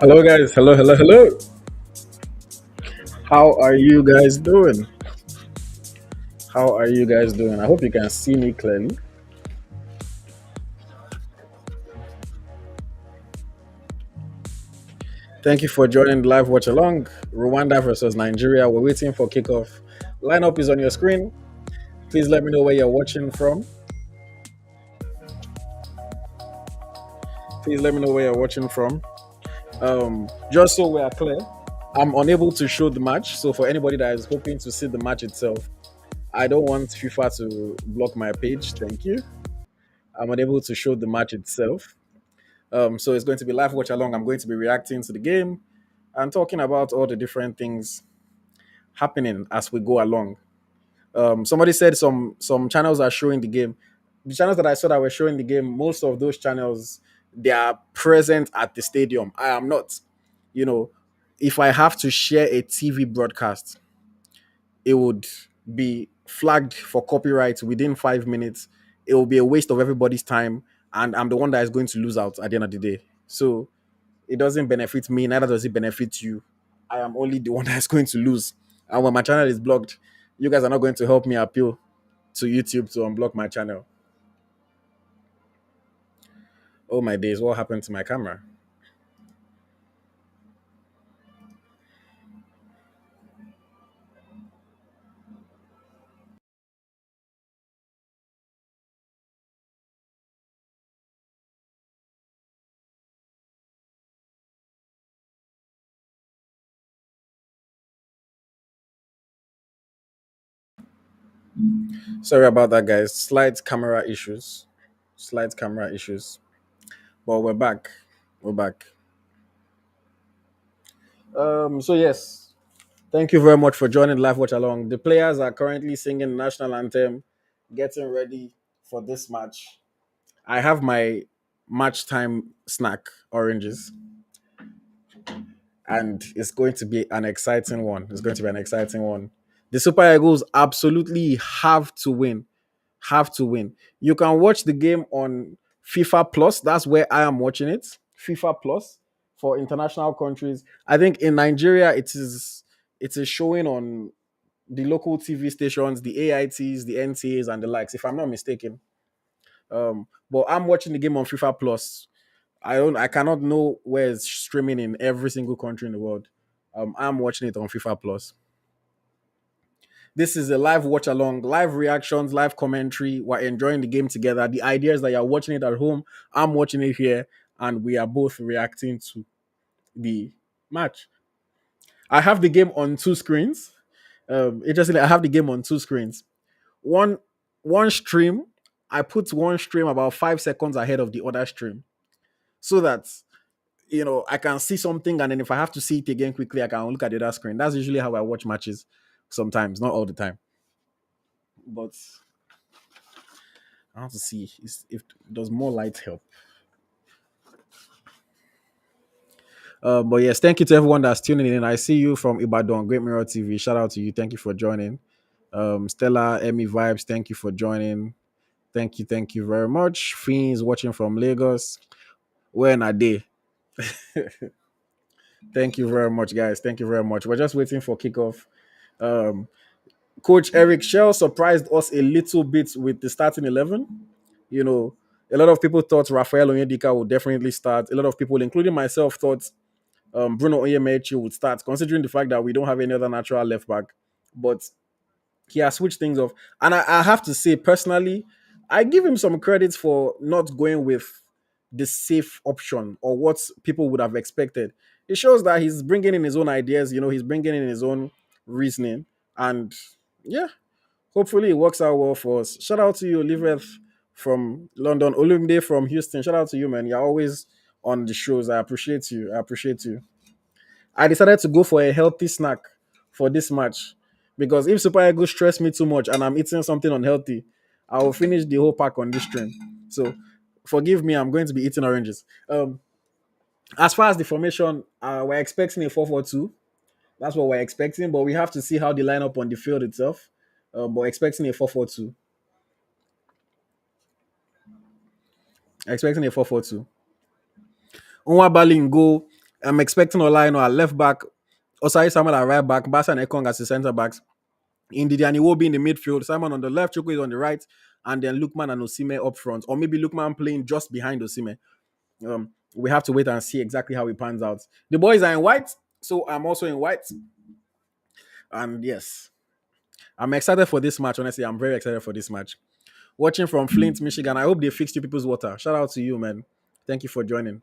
Hello, guys. Hello, hello, hello. How are you guys doing? How are you guys doing? I hope you can see me clearly. Thank you for joining the live watch along. Rwanda versus Nigeria. We're waiting for kickoff. Lineup is on your screen. Please let me know where you're watching from. Please let me know where you're watching from. Just so we are clear, I'm unable to show the match. So for anybody that is hoping to see the match itself, I don't want FIFA to block my page. Thank you. I'm unable to show the match itself. So it's going to be live watch along. I'm going to be reacting to the game and talking about all the different things happening as we go along. Somebody said some channels are showing the game. The channels that I saw that were showing the game, most of those channels they are present at the stadium. I am not. You know, if I have to share a TV broadcast, it would be flagged for copyright within 5 minutes. It will be a waste of everybody's time, and I'm the one that is going to lose out at the end of the day. So it doesn't benefit me, neither does it benefit you. I am only the one that's going to lose. And when my channel is blocked, you guys are not going to help me appeal to YouTube to unblock my channel. Oh my days, what happened to my camera? Sorry about that, guys. Slight camera issues. Slight camera issues. But we're back. We're back. So yes, thank you very much for joining Live Watch Along. The players are currently singing the national anthem, getting ready for this match. I have my match time snack, oranges, and it's going to be an exciting one. It's going to be an exciting one. The Super Eagles absolutely have to win. Have to win. You can watch the game on FIFA Plus. That's where I am watching it. FIFA Plus for international countries. I think in Nigeria it is showing on the local TV stations, the AITs, the NTAs, and the likes. If I'm not mistaken. But I'm watching the game on FIFA Plus. I cannot know where it's streaming in every single country in the world. I'm watching it on FIFA Plus. This is a live watch along, live reactions, live commentary. We're enjoying the game together. The idea is that you're watching it at home. I'm watching it here, and we are both reacting to the match. I have the game on two screens. Interestingly, I have the game on two screens. One one stream, I put one stream about 5 seconds ahead of the other stream so that I can see something, and then if I have to see it again quickly, I can look at the other screen. That's usually how I watch matches sometimes, not all the time. But I have to see if does more light help. But yes, thank you to everyone that's tuning in. I see you from Ibadan, Great Mirror TV. Shout out to you. Thank you for joining. Stella, Emmy Vibes, thank you for joining. Thank you very much. Fiends watching from Lagos. When are they? Thank you very much, guys. Thank you very much. We're just waiting for kickoff. Um, Coach Eric Shell surprised us a little bit with the starting 11. You know, a lot of people thought Rafael Onyedika would definitely start. A lot of people, including myself, thought Bruno Onyemechi would start, considering the fact that we don't have any other natural left back. But he has switched things off. And I have to say, personally, I give him some credit for not going with the safe option or what people would have expected. It shows that he's bringing in his own ideas, he's bringing in his own reasoning. And yeah, hopefully it works out well for us. Shout out to you, Oliveth from London, Olumide from Houston. Shout out to you, man. You're always on the shows. I appreciate you. I appreciate you. I decided to go for a healthy snack for this match because if Super Eagles stress me too much and I'm eating something unhealthy, I will finish the whole pack on this stream. So forgive me, I'm going to be eating oranges. As far as the formation, we're expecting a 4-4-2. That's what we're expecting, but we have to see how the lineup on the field itself. But expecting a 4-4-2. Expecting a 4-4-2. Unwa Balingo. I'm expecting Olaino at left back, Osai Samuel at right back, Basa and Ekong as the centre backs. Indeed, and he will be in the midfield. Simon on the left, Chukwu is on the right, and then Lukman and Osimhen up front, or maybe Lukman playing just behind Osimhen. We have to wait and see exactly how it pans out. The boys are in white, so I'm also in white, and yes, I'm excited for this match. Honestly, I'm very excited for this match. Watching from Flint, Michigan. I hope they fixed you people's water. Shout out to you, man. Thank you for joining.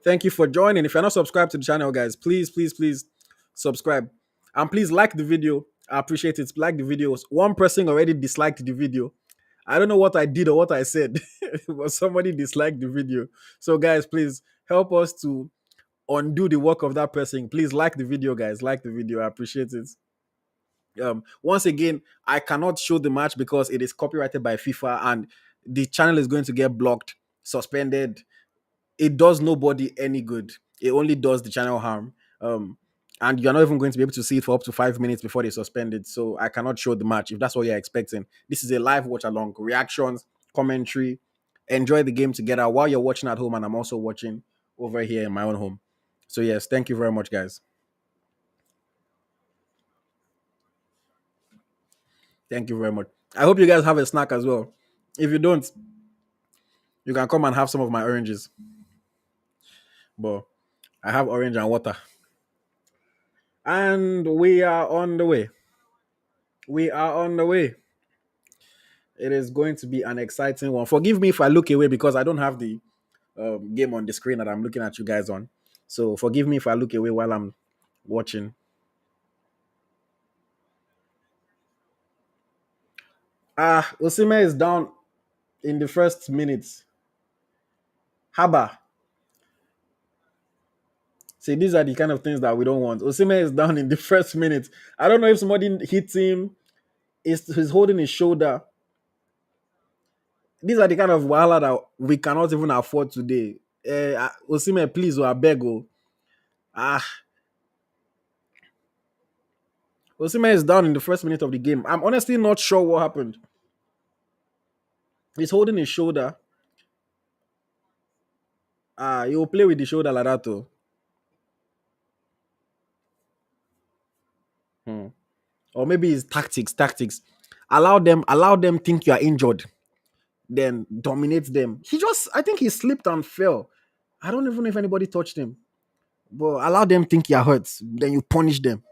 Thank you for joining. If you're not subscribed to the channel, guys, please, please, please subscribe. And please like the video. I appreciate it. Like the videos. One person already disliked the video. I don't know what I did or what I said, but somebody disliked the video. So, guys, please help us to undo the work of that person. Please like the video, guys. Like the video. I appreciate it. Once again, I cannot show the match because it is copyrighted by FIFA and the channel is going to get blocked, suspended. It does nobody any good. It only does the channel harm. And you're not even going to be able to see it for up to 5 minutes before they suspend it. So I cannot show the match if that's what you're expecting. This is a live watch along, reactions, commentary. Enjoy the game together while you're watching at home, and I'm also watching over here in my own home. So yes, thank you very much, guys. Thank you very much. I hope you guys have a snack as well. If you don't, you can come and have some of my oranges. But I have orange and water. And we are on the way. We are on the way. It is going to be an exciting one. Forgive me if I look away because I don't have the game on the screen that I'm looking at you guys on. So forgive me if I look away while I'm watching. Osimhen is down in the first minutes. Haba. See, these are the kind of things that we don't want. Osimhen is down in the first minute. I don't know if somebody hits him. He's holding his shoulder. These are the kind of wahala that we cannot even afford today. Osimhen, please, I beg you. Ah, Osimhen is down in the first minute of the game. I'm honestly not sure what happened. He's holding his shoulder. He will play with the shoulder like that too. Hmm. Or maybe it's tactics. Allow them think you are injured, then dominate them. I think he slipped and fell. I don't even know if anybody touched him. But allow them think you're hurt, then you punish them.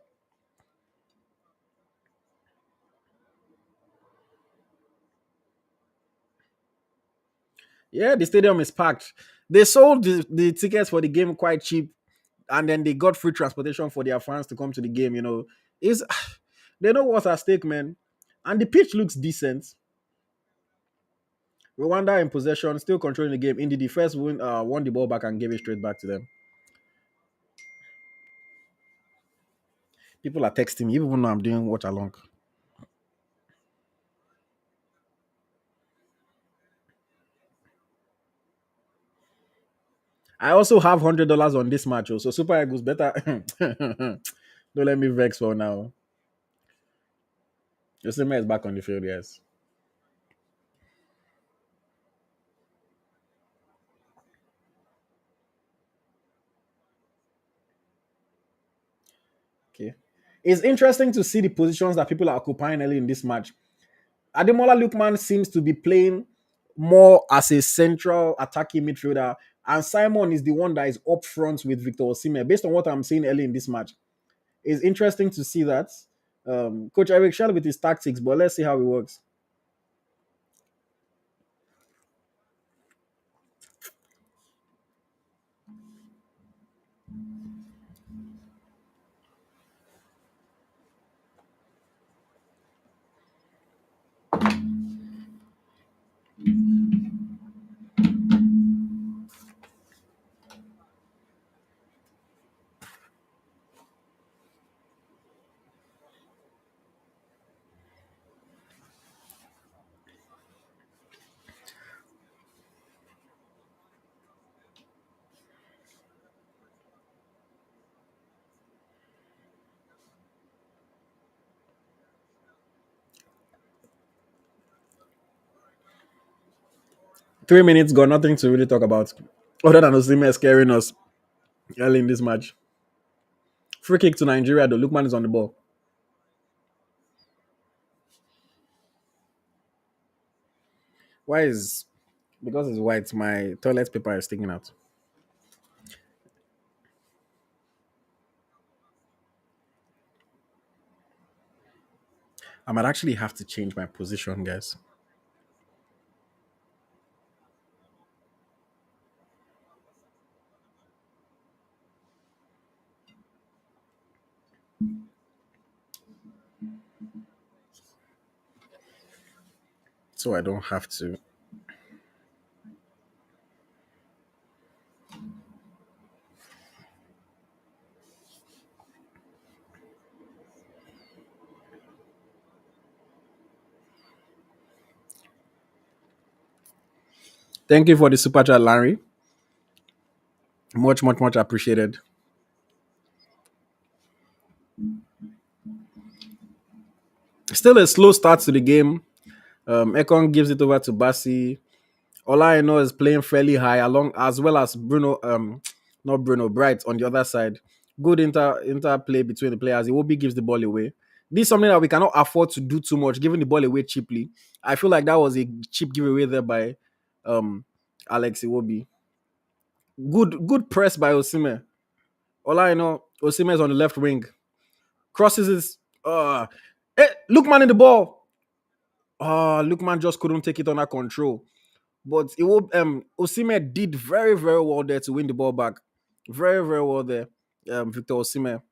Yeah, the stadium is packed. They sold the tickets for the game quite cheap, and then they got free transportation for their fans to come to the game. Is they know what's at stake, man. And the pitch looks decent. Rwanda in possession, still controlling the game. Indeed, the first won the ball back and gave it straight back to them. People are texting me, even though I'm doing watch along. I also have $100 on this match, so Super Eagles better. Don't let me vex for now. Osimhen is back on the field, yes. Okay. It's interesting to see the positions that people are occupying early in this match. Ademola Lukman seems to be playing more as a central attacking midfielder, and Simon is the one that is up front with Victor Osimhen. Based on what I'm seeing early in this match, it's interesting to see that. Coach Eric Shell with his tactics, but let's see how it works. 3 minutes got nothing to really talk about other than Osimhen scaring us early in this match. Free kick to Nigeria though. Lookman is on the ball. Why is because it's white? My toilet paper is sticking out. I might actually have to change my position, guys. So I don't have to. Thank you for the super chat, Larry. Much, much, much appreciated. Still a slow start to the game. Ekon gives it over to Bassi. All I know is playing fairly high, along as well as Bruno, not Bruno, Bright on the other side. Good interplay between the players. Iwobi gives the ball away. This is something that we cannot afford to do too much, giving the ball away cheaply. I feel like that was a cheap giveaway there by um, Alex Iwobi. Good press by Osimhen. All I know, Osimhen is on the left wing. Crosses his. Lookman in the ball. Lookman just couldn't take it under control. But it will Osimhen did very, very well there to win the ball back. Very, very well there. Victor Osimhen.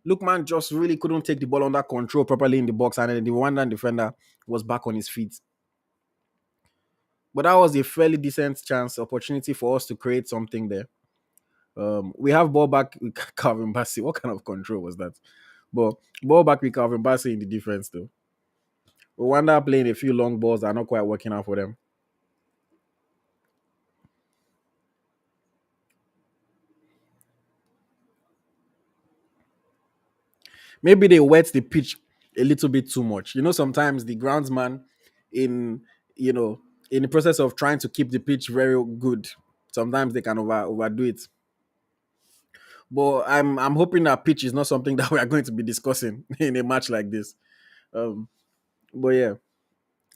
Lookman just really couldn't take the ball under control properly in the box, and then the Rwandan defender was back on his feet. But that was a fairly decent chance, opportunity for us to create something there. We have ball back with Calvin Bassey. What kind of control was that? But ball back with Calvin Bassey in the defense though. Rwanda playing a few long balls that are not quite working out for them. Maybe they wet the pitch a little bit too much. Sometimes the groundsman in you know in the process of trying to keep the pitch very good, sometimes they can overdo it. But I'm hoping that pitch is not something that we are going to be discussing in a match like this. Um, but yeah,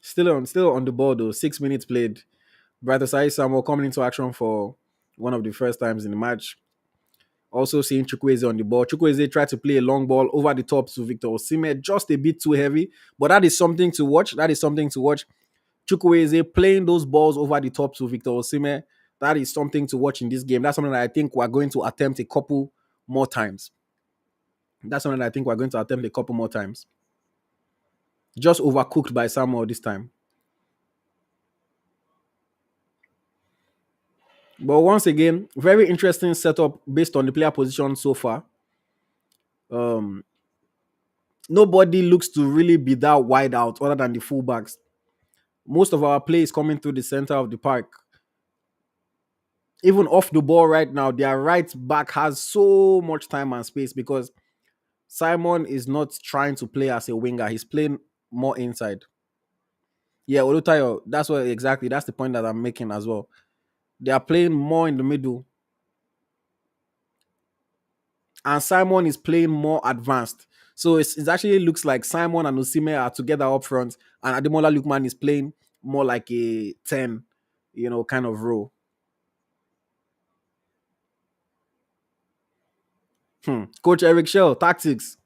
still on the ball though. 6 minutes played. Brighter Sai Samuel coming into action for one of the first times in the match. Also seeing Chukwueze on the ball. Chukwueze tried to play a long ball over the top to Victor Osimhen, just a bit too heavy. But that is something to watch. That is something to watch. Chukwueze playing those balls over the top to Victor Osimhen. That is something to watch in this game. That's something that I think we're going to attempt a couple more times. That's something that I think we're going to attempt a couple more times. Just overcooked by Samuel this time. But once again, very interesting setup based on the player position so far. Um, Nobody looks to really be that wide out other than the fullbacks. Most of our play is coming through the center of the park. Even off the ball right now, their right back has so much time and space because Simon is not trying to play as a winger. He's playing more inside. Yeah, Olutayo, that's the point that I'm making as well. They are playing more in the middle. And Simon is playing more advanced. So it actually looks like Simon and Osimhen are together up front, and Ademola Lookman is playing more like a 10, kind of role. Coach Eric Shell, tactics.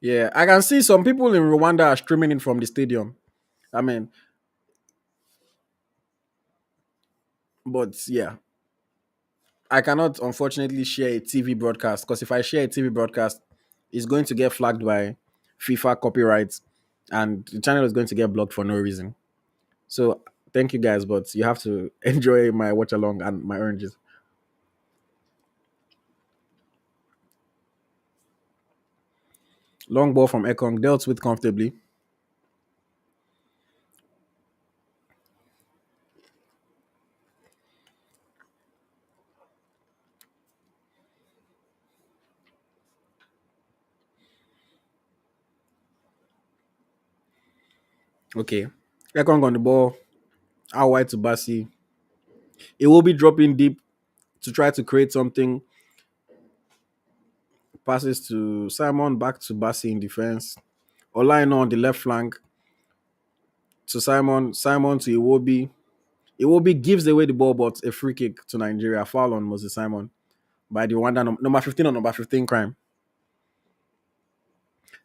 Yeah, I can see some people in Rwanda are streaming in from the stadium. I mean, but yeah, I cannot unfortunately share a TV broadcast because if I share a TV broadcast, it's going to get flagged by FIFA copyrights, and the channel is going to get blocked for no reason. So thank you guys, but you have to enjoy my watch along and my oranges. Long ball from Ekong dealt with comfortably. Okay. Ekong on the ball, out wide to Basi. It will be dropping deep to try to create something. Passes to Simon, back to Basi in defense. Olaino on the left flank to Simon. Simon to Iwobi. Iwobi gives away the ball, but a free kick to Nigeria. Foul on Moses Simon by the Rwanda number 15 on number 15 crime.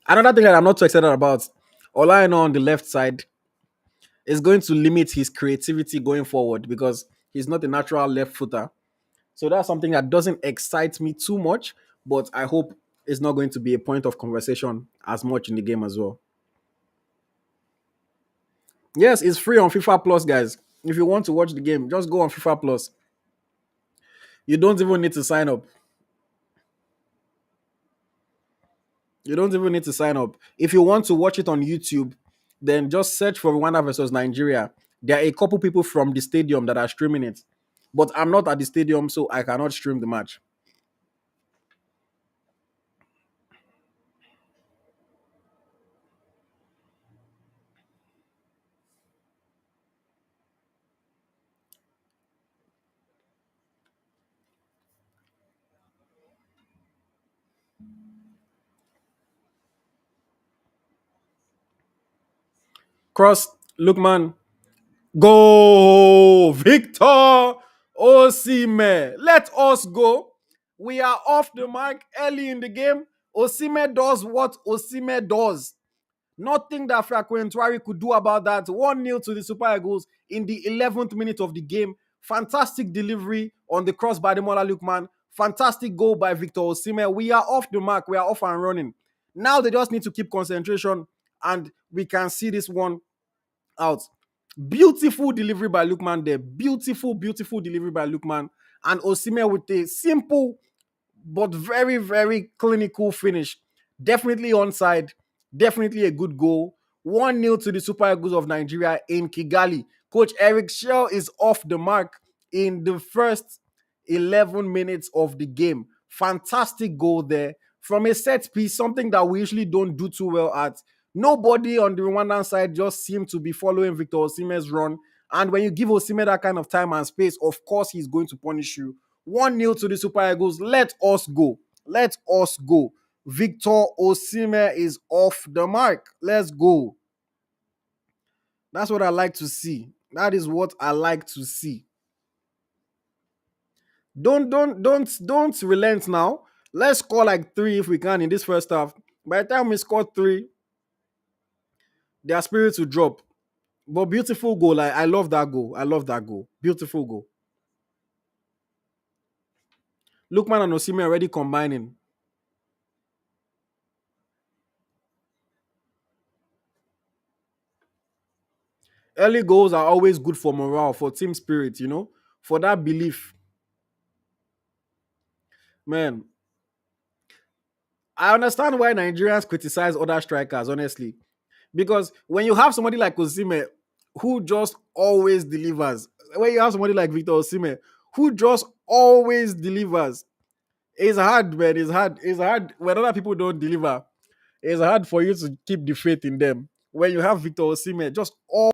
Another thing that I'm not too excited about, Olaino on the left side is going to limit his creativity going forward because he's not a natural left footer. So that's something that doesn't excite me too much, but I hope it's not going to be a point of conversation as much in the game as well. Yes, it's free on FIFA Plus, guys. If you want to watch the game, just go on FIFA Plus. You don't even need to sign up. You don't even need to sign up. If you want to watch it on YouTube, then just search for Rwanda versus Nigeria. There are a couple people from the stadium that are streaming it. But I'm not at the stadium, so I cannot stream the match. Cross, Lookman, go! Victor Osimhen. Let us go. We are off the mark early in the game. Osimhen does what Osimhen does. Nothing that Frequentuari could do about that. 1-0 to the Super Eagles in the 11th minute of the game. Fantastic delivery on the cross by the Mola Lukman. Fantastic goal by Victor Osimhen. We are off the mark. We are off and running. Now they just need to keep concentration and we can see this one out. Beautiful delivery by Lukman there. Beautiful, beautiful delivery by Lukman. And Osimhen with a simple but very, very clinical finish. Definitely onside. Definitely a good goal. 1-0 to the Super Eagles of Nigeria in Kigali. Coach Eric Shell is off the mark in the first 11 minutes of the game. Fantastic goal there. From a set piece, something that we usually don't do too well at. Nobody on the Rwandan side just seemed to be following Victor Osimhen's run. And when you give Osimhen that kind of time and space, of course he's going to punish you. 1-0 to the Super Eagles. Let us go. Let us go. Victor Osimhen is off the mark. Let's go. That's what I like to see. That is what I like to see. Don't relent now. Let's score like 3 if we can in this first half. By the time we score 3, their spirits will drop. But beautiful goal. I love that goal. I love that goal. Beautiful goal. Lookman and Osimhen already combining. Early goals are always good for morale, for team spirit, for that belief. Man, I understand why Nigerians criticize other strikers, honestly. Because when you have somebody like Osimhen who just always delivers, when you have somebody like Victor Osimhen who just always delivers, it's hard, man. It's hard. It's hard when other people don't deliver. It's hard for you to keep the faith in them. When you have Victor Osimhen, just all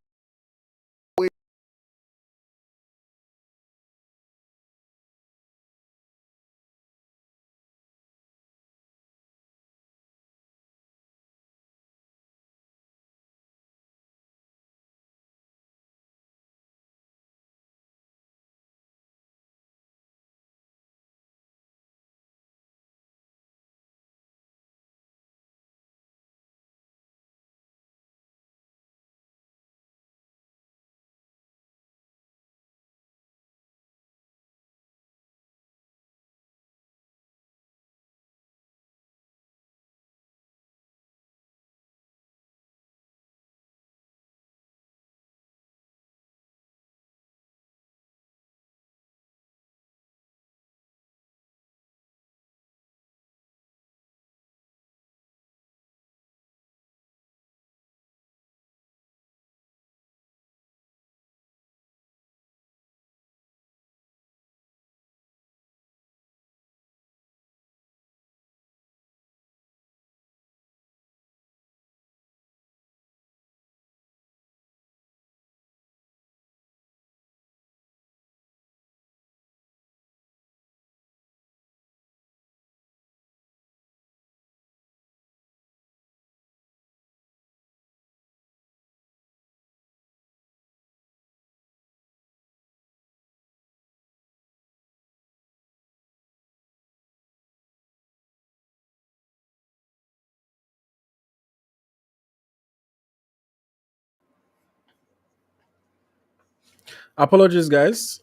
Apologies, guys.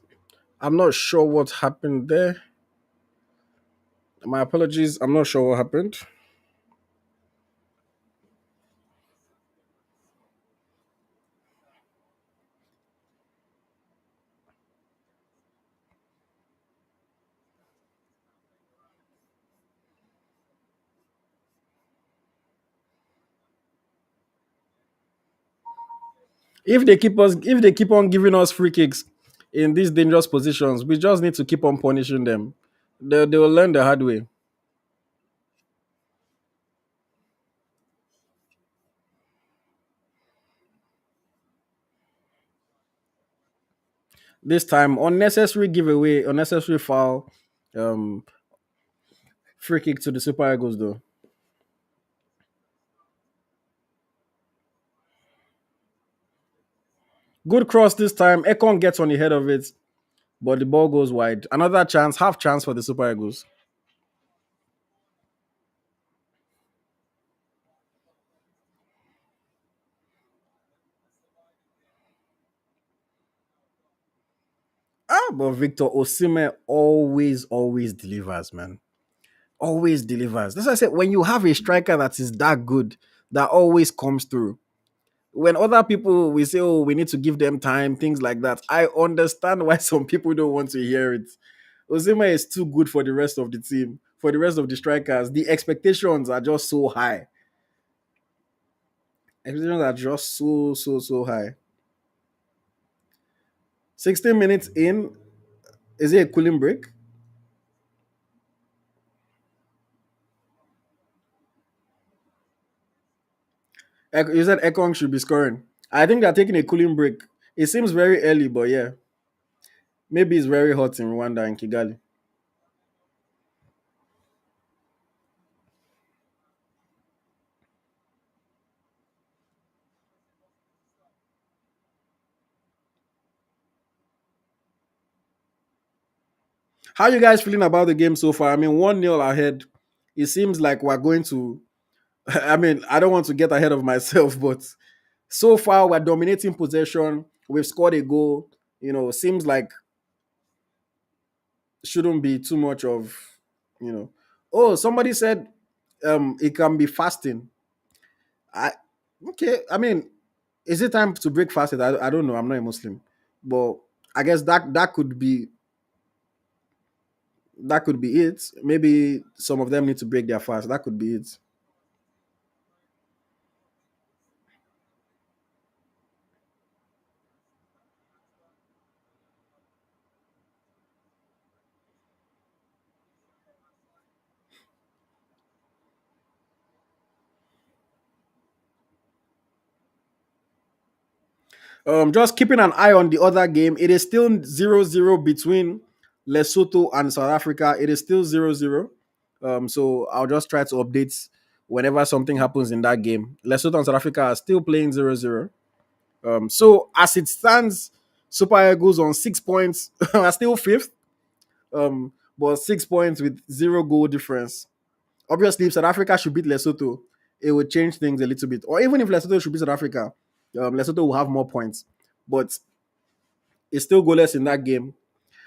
I'm not sure what happened there. My apologies. I'm not sure what happened. If they keep on giving us free kicks in these dangerous positions, we just need to keep on punishing them. They will learn the hard way. This time, unnecessary giveaway, unnecessary foul, um, free kick to the Super Eagles though. Good cross this time. Ekon gets on the head of it, but the ball goes wide. Another chance, half chance for the Super Eagles. But Victor Osimhen always delivers, man. Always delivers. That's why I said when you have a striker that is that good, that always comes through. When other people we say, oh, we need to give them time, things like that. I understand why some people don't want to hear it. Osimhen is too good for the rest of the team, for the rest of the strikers. The expectations are just so high. Expectations are just so high. 16 minutes in, is it a cooling break? You said Ekong should be scoring. I think they're taking a cooling break. It seems very early, but yeah, maybe it's very hot in Rwanda and Kigali. How you guys feeling about the game so far? I mean, 1-0 ahead. It seems like we're going to. I mean, I don't want to get ahead of myself, but so far we're dominating possession. We've scored a goal. Seems like shouldn't be too much of, you know. Oh, somebody said it can be fasting. I okay. I mean, is it time to break fasting? I don't know. I'm not a Muslim, but I guess that could be it. Maybe some of them need to break their fast. That could be it. Just keeping an eye on the other game. It is still 0-0 between Lesotho and South Africa. It is still 0-0. So I'll just try to update whenever something happens in that game. Lesotho and South Africa are still playing 0-0. So as it stands, Super Eagles on 6 points are still fifth. But 6 points with zero goal difference. Obviously, if South Africa should beat Lesotho, it would change things a little bit. Or even if Lesotho should beat South Africa, Lesotho will have more points. But it's still goalless in that game.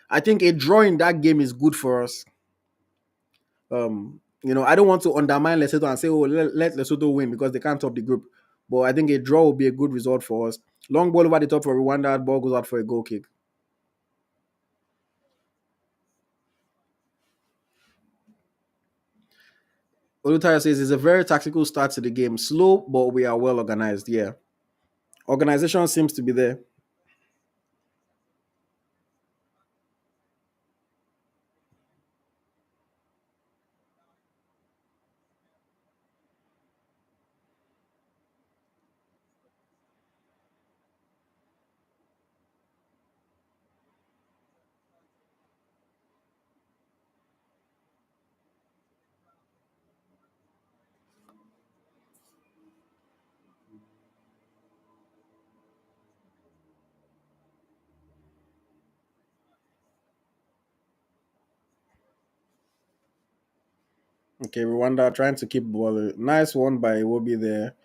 I think a draw in that game is good for us. I don't want to undermine Lesotho and say, oh, let Lesotho win because they can't top the group. But I think a draw will be a good result for us. Long ball over the top for Rwanda, ball goes out for a goal kick. Olutaya says it's a very tactical start to the game. Slow, but we are well organized. Yeah. Organization seems to be there. Okay, Rwanda trying to keep ball. Nice one by Iwobi there.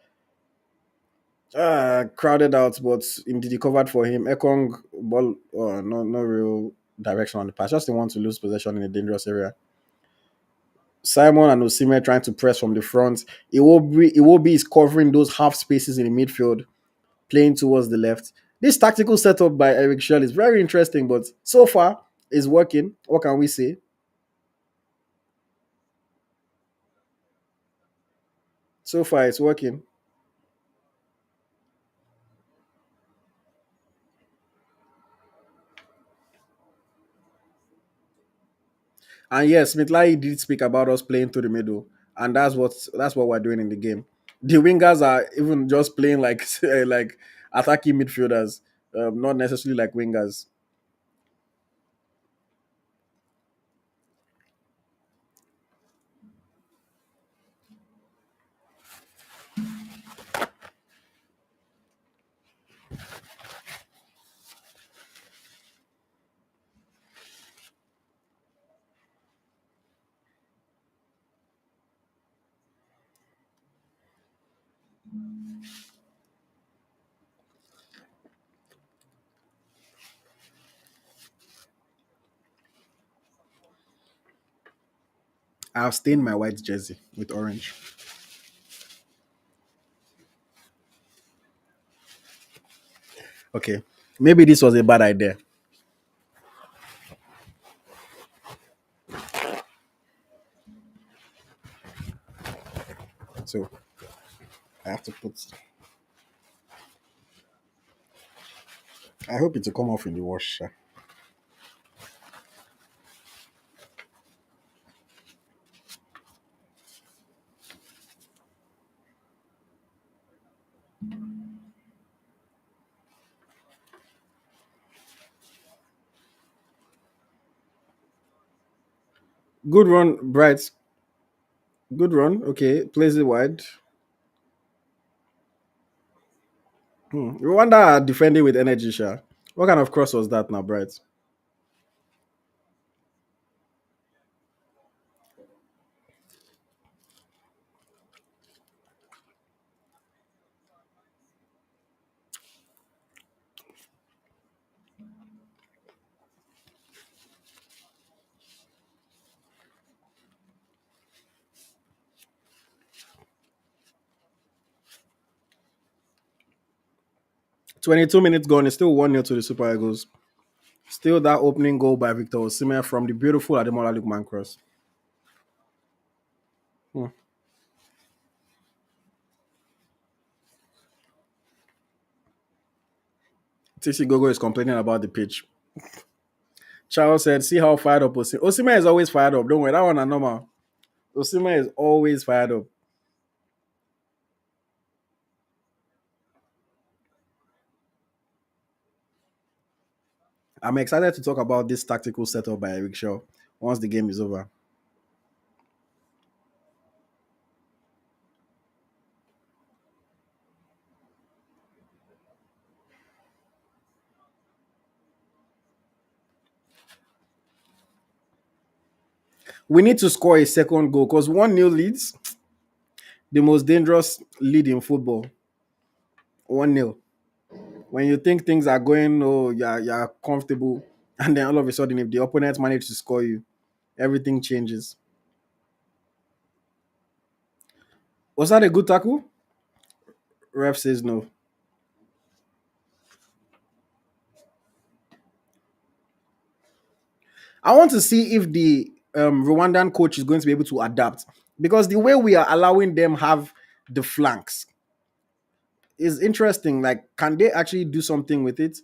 Crowded out, but indeed he covered for him. Ekong ball, no real direction on the pass. Just they want to lose possession in a dangerous area. Simon and Osimhen trying to press from the front. Iwobi is covering those half spaces in the midfield, playing towards the left. This tactical setup by Eric Schell is very interesting, but so far is working. What can we say? So far it's working. And yes, Smithlai did speak about us playing through the middle, and that's what we're doing in the game. The wingers are even just playing like like attacking midfielders, not necessarily like wingers. I've stained my white jersey with orange. Okay, maybe this was a bad idea. So I have to put. I hope it will come off in the wash. Sha. Good run, Bright. Good run. Okay, plays it wide. Rwanda are defending with energy, Sha. What kind of cross was that now, Bright? 22 minutes gone. It's still 1-0 to the Super Eagles. Still that opening goal by Victor Osimhen from the beautiful Ademola Lookman cross. Hmm. TC Gogo is complaining about the pitch. Charles said, see how fired up Osimhen. Osimhen is always fired up. Don't worry, that one is normal. Osimhen is always fired up. I'm excited to talk about this tactical setup by Eric Shaw once the game is over. We need to score a second goal because 1-0 leads, the most dangerous lead in football. 1-0. When you think things are going, oh, you're comfortable, and then all of a sudden, if the opponent manage to score you, everything changes. Was that a good tackle? Ref says no. I want to see if the Rwandan coach is going to be able to adapt because the way we are allowing them have the flanks is interesting. Like, can they actually do something with it?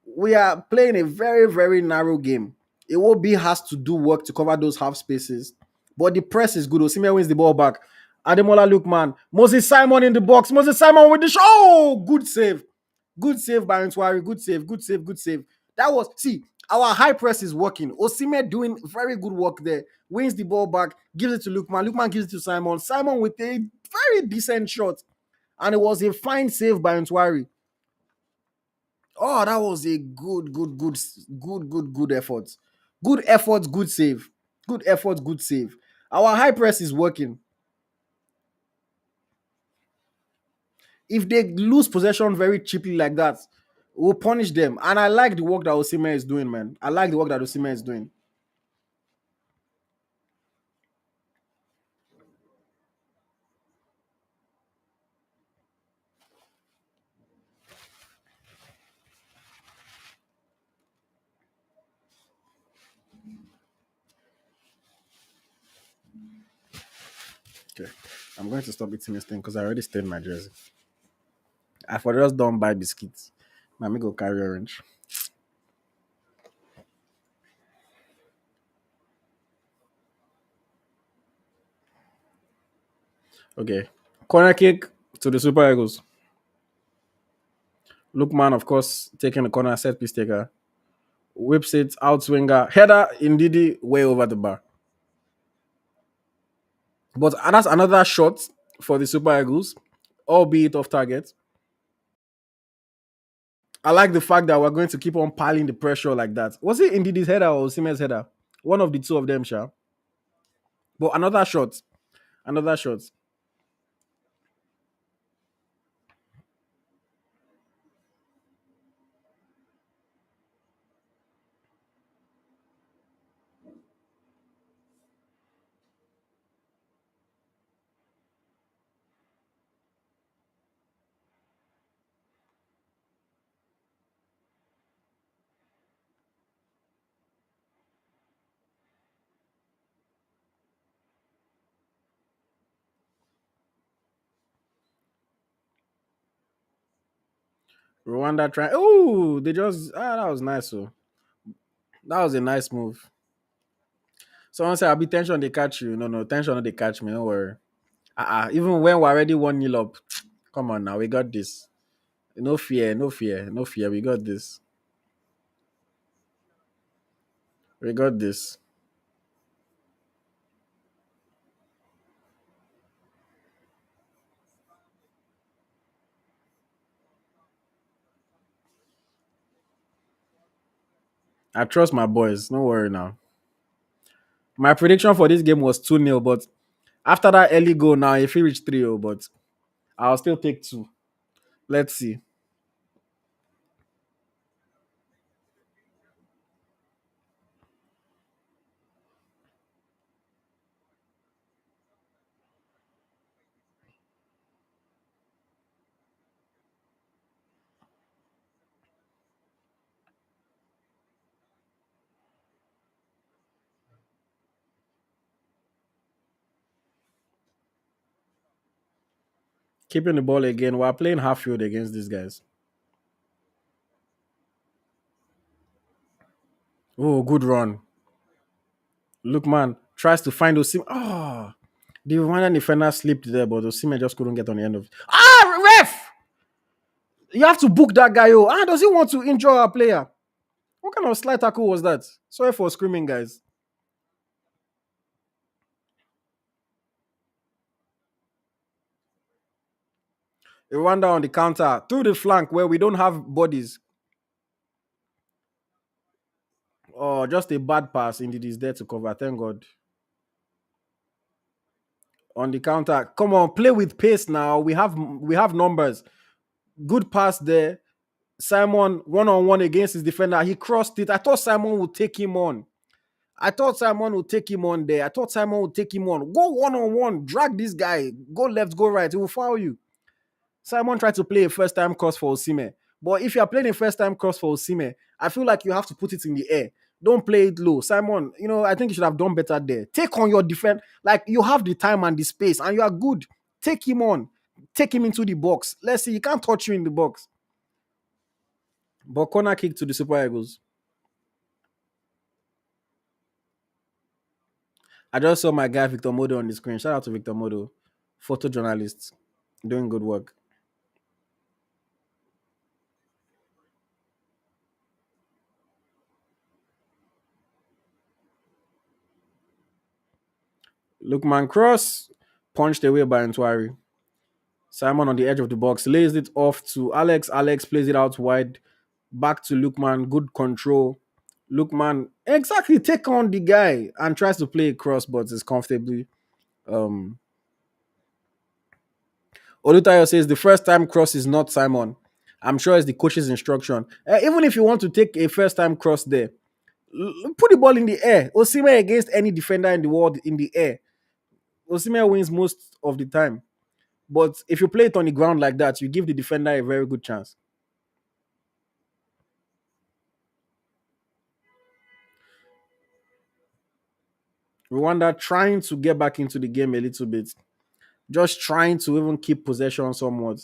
We are playing a very, very narrow game. Iwobi has to do work to cover those half spaces, but the press is good. Osimhen wins the ball back. Ademola Lookman, Moses Simon in the box. Moses Simon with the shot. Oh, good save. Good save by Ntwari. Good save. Good save. Good save. That was see our high press is working. Osimhen doing very good work there. Wins the ball back, gives it to Lookman. Lookman gives it to Simon. Simon with a very decent shot, and it was a fine save by Ntwari. Oh, that was a good effort. Good effort, good save. Good effort, good save. Our high press is working. If they lose possession very cheaply like that, we'll punish them. And I like the work that Osimhen is doing, man. I like the work that Osimhen is doing. Okay. I'm going to stop eating this thing because I already stained my jersey. I for just don't buy biscuits. Let me go carry orange. Okay. Corner kick to the Super Eagles. Lookman, of course, taking the corner, set piece taker. Whips it, out swinger. Header, indeed, way over the bar. But that's another shot for the Super Eagles, albeit off target. I like the fact that we're going to keep on piling the pressure like that. Was it indeed his header or Siemens header? One of the two of them, sure. But another shot. Another shot. Rwanda trying. Oh, they just that was nice. So that was a nice move. Someone said, "I'll be tension they catch you." No, no, tension they catch me. Don't worry. Even when we're already 1-0 up, come on now, we got this. No fear, no fear, no fear. We got this. We got this. I trust my boys. No worry now. My prediction for this game was 2-0, but after that early goal now, if he reach 3-0, but I'll still take two. Let's see. Keeping the ball again. We're playing half field against these guys. Oh, good run. Look, man, tries to find Osimhen. The Rwandan defender slipped there, but Osimhen just couldn't get on the end of it. Ref! You have to book that guy. Oh, does he want to injure our player? What kind of slide tackle was that? Sorry for screaming, guys. Rwanda on the counter through the flank where we don't have bodies. Oh, just a bad pass. Indeed, is there to cover. Thank God. On the counter, come on, play with pace now. We have numbers. Good pass there. Simon one-on-one against his defender. He crossed it. I thought Simon would take him on. I thought Simon would take him on there. I thought Simon would take him on. Go one-on-one. Drag this guy. Go left, go right. He will foul you. Simon tried to play a first-time cross for Osimhen. But if you're playing a first-time cross for Osimhen, I feel like you have to put it in the air. Don't play it low. Simon, I think you should have done better there. Take on your defense. Like, you have the time and the space, and you are good. Take him on. Take him into the box. Let's see. He can't touch you in the box. But corner kick to the Super Eagles. I just saw my guy Victor Modo on the screen. Shout out to Victor Modo, photojournalist, doing good work. Lookman cross, punched away by Ntwari. Simon on the edge of the box lays it off to Alex. Alex plays it out wide, back to Lookman. Good control. Lookman exactly take on the guy and tries to play across, but is comfortably. Um, Olutayo says the first time cross is not Simon. I'm sure it's the coach's instruction. Even if you want to take a first time cross there, put the ball in the air. Osimhen against any defender in the world in the air. Osimhen wins most of the time. But if you play it on the ground like that, you give the defender a very good chance. Rwanda trying to get back into the game a little bit, just trying to even keep possession somewhat.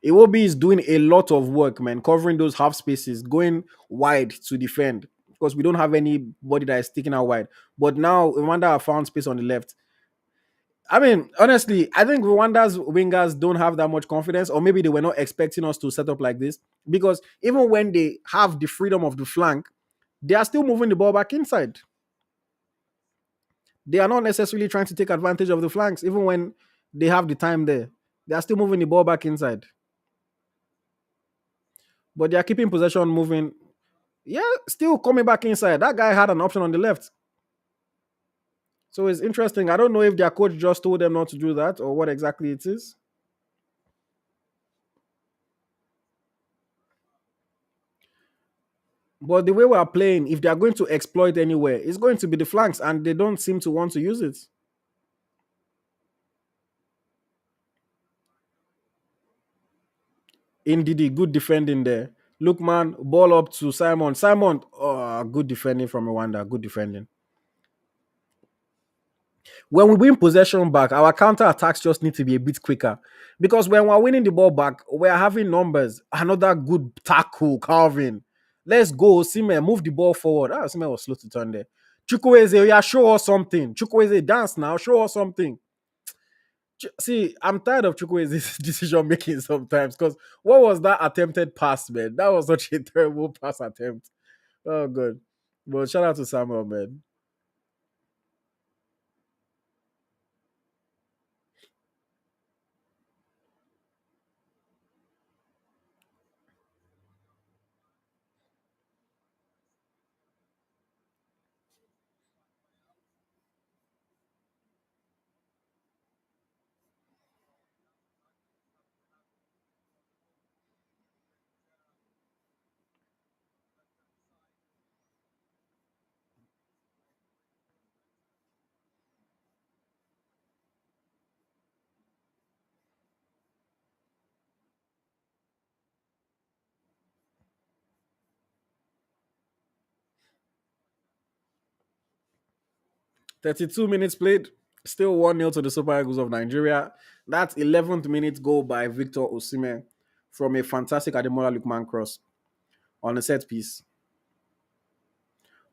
Iwobi is doing a lot of work, man, covering those half spaces, going wide to defend because we don't have anybody that is sticking out wide. But now Rwanda have found space on the left. I mean, honestly, I think Rwanda's wingers don't have that much confidence, or maybe they were not expecting us to set up like this because even when they have the freedom of the flank, they are still moving the ball back inside. They are not necessarily trying to take advantage of the flanks, even when they have the time there. They are still moving the ball back inside, but they are keeping possession moving. Yeah, still coming back inside. That guy had an option on the left. So it's interesting. I don't know if their coach just told them not to do that or what exactly it is. But the way we are playing, if they are going to exploit anywhere, it's going to be the flanks, and they don't seem to want to use it. Indeed, good defending there. Look, man, ball up to Simon. Simon, oh, good defending from Rwanda. Good defending. When we win possession back, our counter attacks just need to be a bit quicker. Because when we're winning the ball back, we're having numbers. Another good tackle, Calvin. Let's go, Osimhen. Move the ball forward. Ah, Osimhen was slow to turn there. Chukwueze, yeah, show us something. Chukwueze, dance now. Show us something. See, I'm tired of Chukwueze's decision making sometimes. Because what was that attempted pass, man? That was such a terrible pass attempt. Oh, good. But shout out to Samuel, man. 32 minutes played, still 1-0 to the Super Eagles of Nigeria. That 11th minute goal by Victor Osimhen from a fantastic Ademola Lookman cross on a set piece.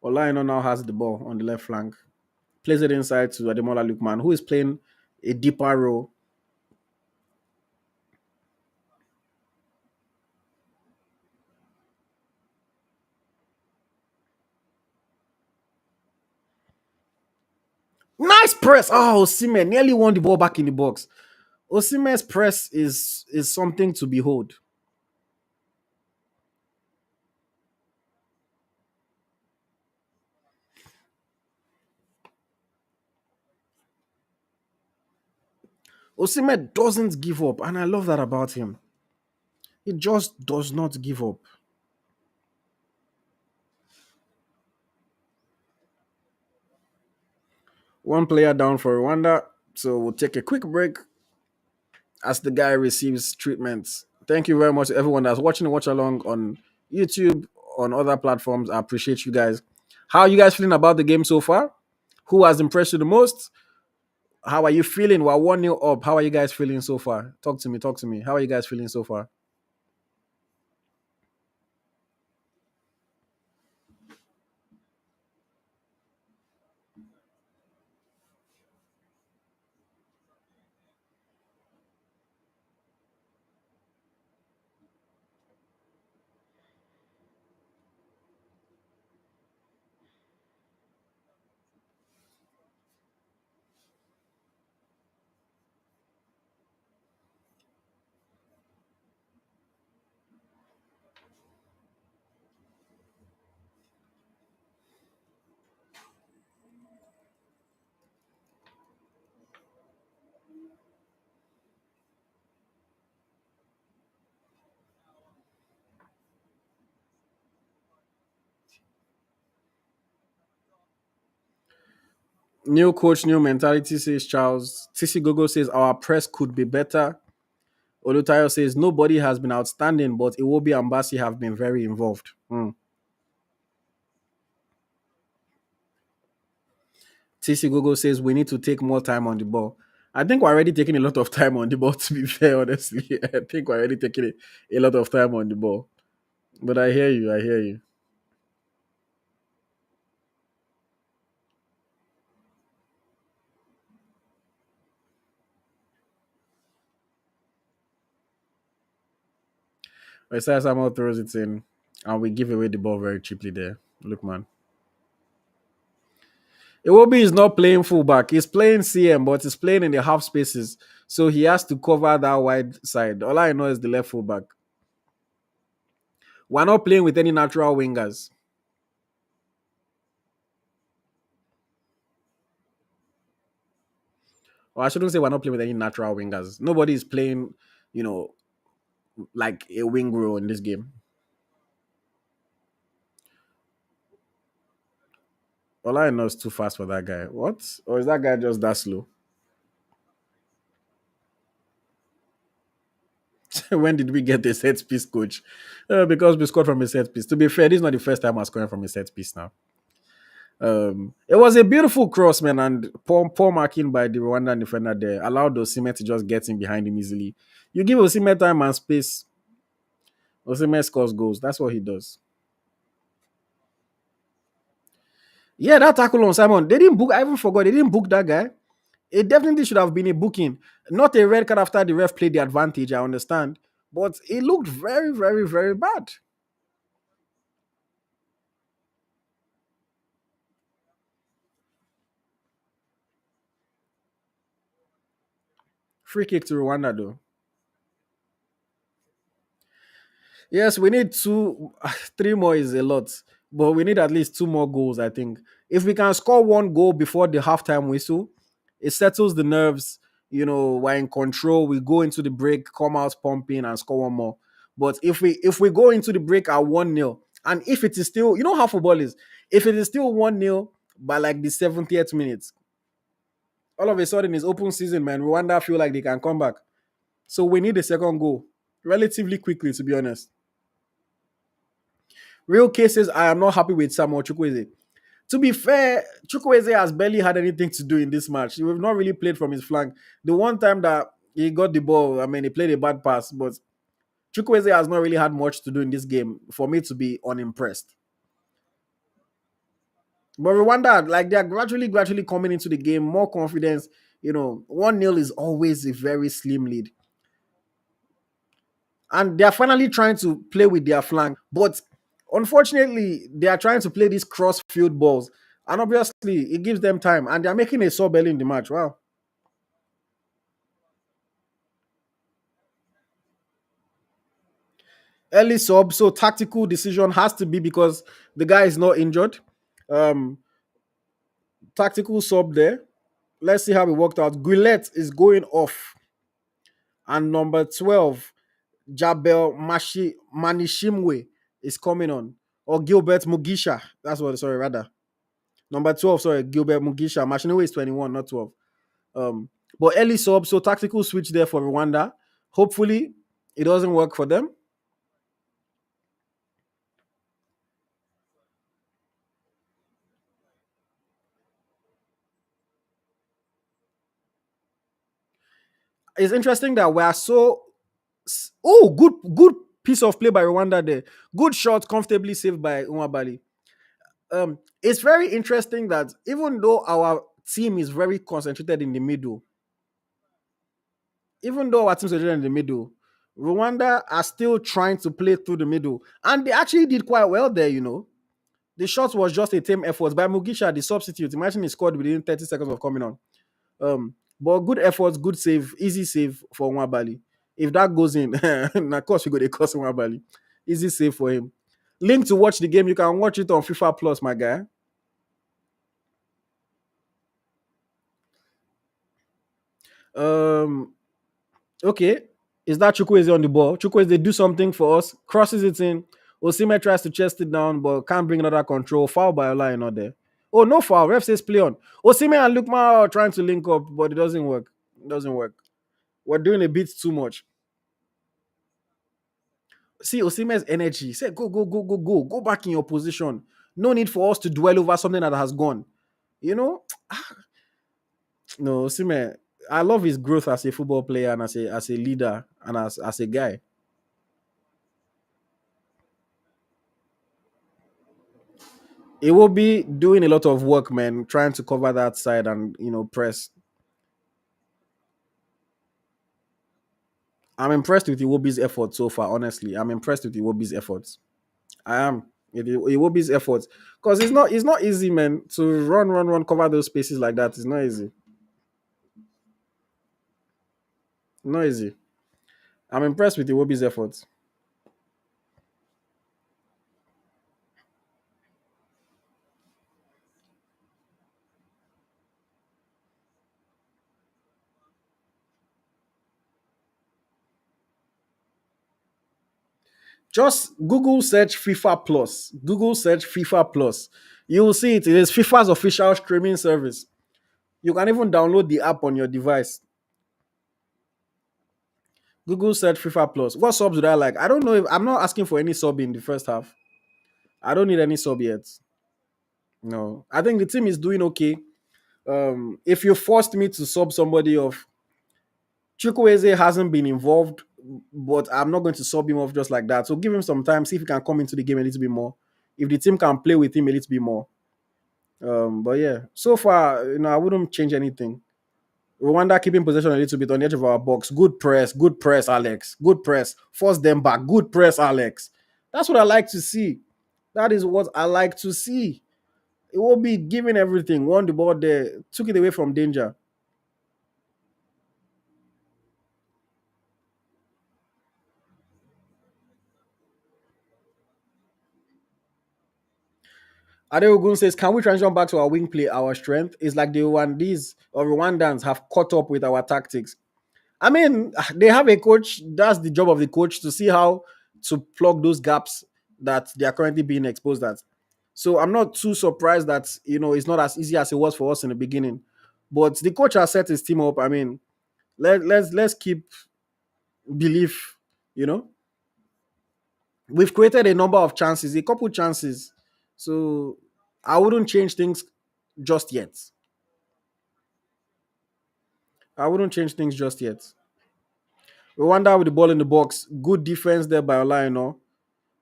Olaino now has the ball on the left flank, plays it inside to Ademola Lookman, who is playing a deeper role. Nice press. Oh, Osimhen nearly won the ball back in the box. Osimhen's press is something to behold. Osimhen doesn't give up, and I love that about him. He just does not give up. One player down for Rwanda, so we'll take a quick break as the guy receives treatment. Thank you very much to everyone that's watching and watch along on YouTube, on other platforms. I appreciate you guys. How are you guys feeling about the game so far? Who has impressed you the most? How are you feeling? We're 1-0 up. How are you guys feeling so far? Talk to me. Talk to me. How are you guys feeling so far? New coach, new mentality, says Charles. TC Gogo says our press could be better. Olutayo says nobody has been outstanding, but Iwobi and Basi have been very involved. TC Gogo says we need to take more time on the ball. I think we're already taking a lot of time on the ball, to be fair, honestly. I think we're already taking a lot of time on the ball. But I hear you, I hear you. Isaiah Samuel throws it in, and we give away the ball very cheaply there. Look, man. Iwobi is not playing fullback. He's playing CM, but he's playing in the half spaces. So he has to cover that wide side. All I know is the left fullback. We're not playing with any natural wingers. Or I shouldn't say we're not playing with any natural wingers. Nobody is playing, you know, like a wing role in this game. All I know is too fast for that guy. What? Or is that guy just that slow? When did we get a set piece coach? Because we scored from a set piece. To be fair, this is not the first time I'm scoring from a set piece now. It was a beautiful cross, man, and poor marking by the Rwandan defender there allowed Osimhen to just get in behind him easily. You give Osimhen time and space, Osimhen scores goals. That's what he does. Yeah, that tackle on Simon, they didn't book. I even forgot they didn't book that guy. It definitely should have been a booking, not a red card after the ref played the advantage. I understand, but it looked very, very, very bad. Free kick to Rwanda though. Yes, we need two, three more is a lot, but we need at least two more goals. I think if we can score one goal before the halftime whistle, it settles the nerves. We're in control. We go into the break, come out pumping, and score one more. But if we go into the break at 1-0, and if it is still, how football is, if it is still 1-0 by like the 70th minute, all of a sudden it's open season, man. Rwanda feel like they can come back. So we need a second goal relatively quickly, to be honest. Real cases, I am not happy with Samuel Chukwueze. To be fair, Chukwueze has barely had anything to do in this match. We've not really played from his flank. The one time that he got the ball, I mean, he played a bad pass, but Chukwueze has not really had much to do in this game for me to be unimpressed. But Rwanda, like they are gradually coming into the game, more confidence. 1-0 is always a very slim lead. And they are finally trying to play with their flank. But unfortunately, they are trying to play these cross field balls. And obviously, it gives them time. And they're making a sub early in the match. Wow. Early sub. So tactical decision has to be because the guy is not injured. Um, Tactical sub there. Let's see how it worked out. Guillet is going off. And number 12, Jabel Manishimwe is coming on. Or Gilbert Mugisha. That's what, sorry, rather. Number 12, sorry, Gilbert Mugisha. Mashiniwe is 21, not 12. But early sub, so tactical switch there for Rwanda. Hopefully, it doesn't work for them. It's interesting that we are so. Oh, good piece of play by Rwanda there. Good shot, comfortably saved by Umabali. It's very interesting that even though our team is very concentrated in the middle, Rwanda are still trying to play through the middle. And they actually did quite well there. The shot was just a team effort by Mugisha, the substitute. Imagine he scored within 30 seconds of coming on. But good efforts, good save, easy save for Nwabali. If that goes in, of course we go to cost Nwabali. Easy save for him. Link to watch the game. You can watch it on FIFA Plus, my guy. Um, okay. Is that Chukwueze on the ball? Chukwueze do something for us, crosses it in. Osimhen tries to chest it down, but can't bring another control. Foul by Ola, not there. Oh, no foul. Ref says play on. Osimhen and Lukman are trying to link up, but it doesn't work. It doesn't work. We're doing a bit too much. See Osimhen's energy. Say go, go, go, go, go. Go back in your position. No need for us to dwell over something that has gone. You know? No, Osimhen, I love his growth as a football player and as a leader and as a guy. He will be doing a lot of work, man, trying to cover that side and press. I'm impressed with Iwobi's effort so far. Honestly, I'm impressed with Iwobi's efforts. I am. Iwobi's efforts because it's not easy, man, to run, run, run, cover those spaces like that. It's not easy. Not easy. I'm impressed with Iwobi's efforts. Just Google search FIFA Plus. Google search FIFA Plus. You will see it. It is FIFA's official streaming service. You can even download the app on your device. Google search FIFA Plus. What subs would I like? I don't know if I'm not asking for any sub in the first half. I don't need any sub yet. No. I think the team is doing okay. If you forced me to sub somebody off, Chukwueze hasn't been involved, but I'm not going to sub him off just like that. So give him some time, see if he can come into the game a little bit more. If the team can play with him a little bit more. But yeah, so far, I wouldn't change anything. Rwanda keeping possession a little bit on the edge of our box. Good press, Alex. Good press. Force them back. Good press, Alex. That's what I like to see. That is what I like to see. It will be giving everything. Won the ball there. Took it away from danger. Adeogun says, can we transition back to our wing play, our strength? It's like the Rwandese or Rwandans have caught up with our tactics. I mean, they have a coach. That's the job of the coach to see how to plug those gaps that they are currently being exposed at. So I'm not too surprised that it's not as easy as it was for us in the beginning. But the coach has set his team up. I mean, let's keep belief. You know, we've created a number of chances, a couple chances. So I wouldn't change things just yet. I wouldn't change things just yet. Rwanda with the ball in the box. Good defense there by Olaino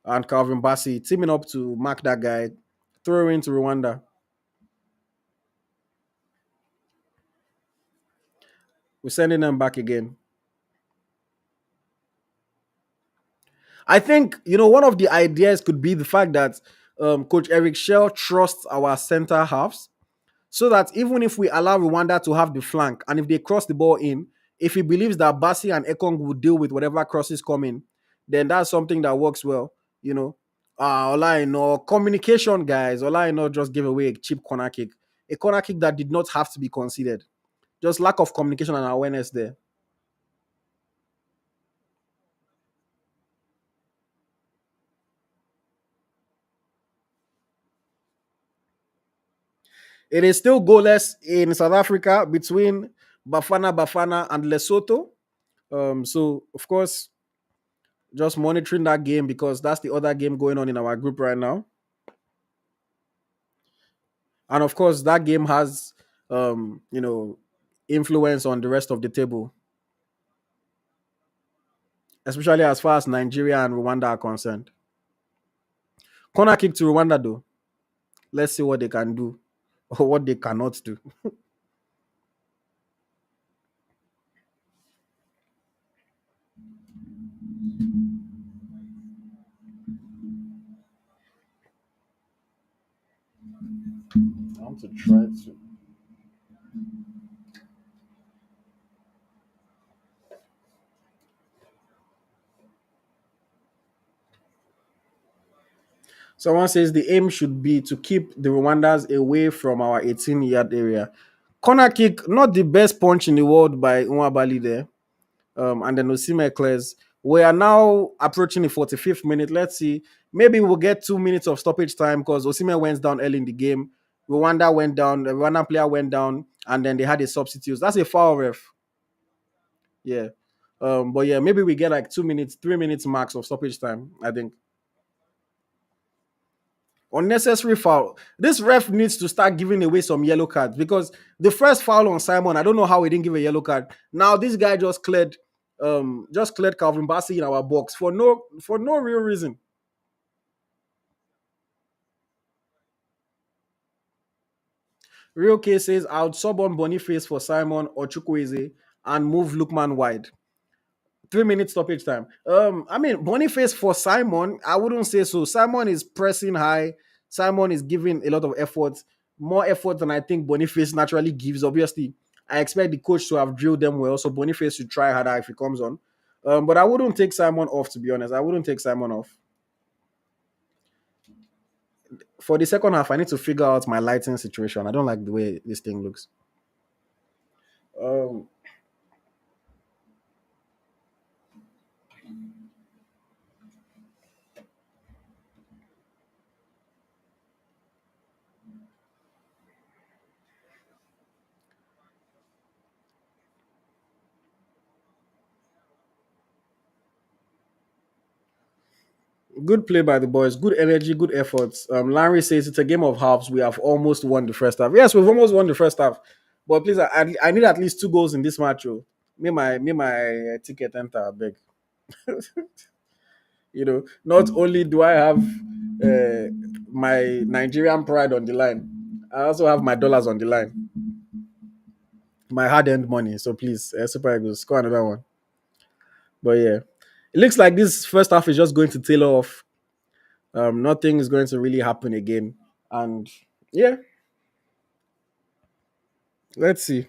and Calvin Bassey teaming up to mark that guy. Throw into Rwanda. We're sending them back again. I think one of the ideas could be the fact that Coach Eric Shell trusts our center halves, so that even if we allow Rwanda to have the flank and if they cross the ball in, if he believes that Bassi and Ekong will deal with whatever crosses come in, then that's something that works well. Olaino communication, guys. Olaino just gave away a cheap corner kick, a corner kick that did not have to be considered. Just lack of communication and awareness there. It is still goalless in South Africa between Bafana and Lesotho. So of course, just monitoring that game because that's the other game going on in our group right now. And of course, that game has influence on the rest of the table, especially as far as Nigeria and Rwanda are concerned. Corner kick to Rwanda though. Let's see what they can do or what they cannot do. I want to try to. Someone says the aim should be to keep the Rwandans away from our 18-yard area. Corner kick, not the best punch in the world by Nwabali there. And then Osimhen clears. We are now approaching the 45th minute. Let's see. Maybe we'll get 2 minutes of stoppage time because Osimhen went down early in the game. Rwanda went down, the Rwanda player went down, and then they had a substitute. That's a foul, ref. Yeah. But yeah, maybe we get like 2 minutes, 3 minutes max of stoppage time, I think. Unnecessary foul. This ref needs to start giving away some yellow cards because the first foul on Simon, I don't know how he didn't give a yellow card. Now this guy just cleared Calvin Bassey in our box for no real reason. Real case says I would sub on Boniface for Simon or Chukwueze and move Lookman wide. 3 minutes stoppage time. I mean Boniface for Simon, I wouldn't say so. Simon is pressing high. Simon is giving a lot of effort, more effort than I think Boniface naturally gives. Obviously, I expect the coach to have drilled them well, so Boniface should try harder if he comes on. But I wouldn't take Simon off, to be honest. I wouldn't take Simon off. For the second half, I need to figure out my lighting situation. I don't like the way this thing looks. Um, Good play by the boys. Good energy, good efforts. Larry says it's a game of halves. We have almost won the first half. Yes, we've almost won the first half. But please, I need at least 2 goals in this match. Oh. Me my ticket enter. I beg. Not only do I have my Nigerian pride on the line, I also have my dollars on the line, my hard-earned money. So please, Super Eagles, score another one. But yeah, it looks like this first half is just going to tail off. Nothing is going to really happen again. And yeah, let's see.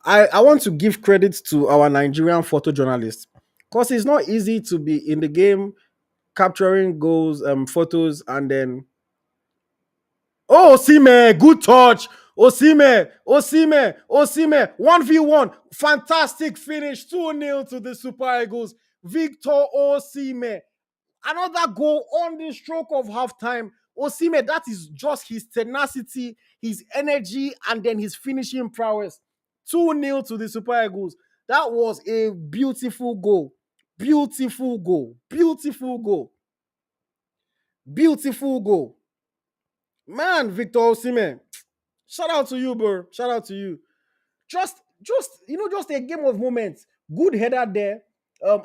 I want to give credit to our Nigerian photojournalists because it's not easy to be in the game capturing goals, photos, and then Osimhen, good touch. Osimhen, 1v1, fantastic finish, 2-0 to the Super Eagles. Victor Osimhen, another goal on the stroke of halftime. Osimhen, that is just his tenacity, his energy, and then his finishing prowess. 2-0 to the Super Eagles. That was a beautiful goal. Beautiful goal. Beautiful goal. Beautiful goal. Man, Victor Osimhen. Shout out to you, bro. Shout out to you. Just a game of moments. Good header there.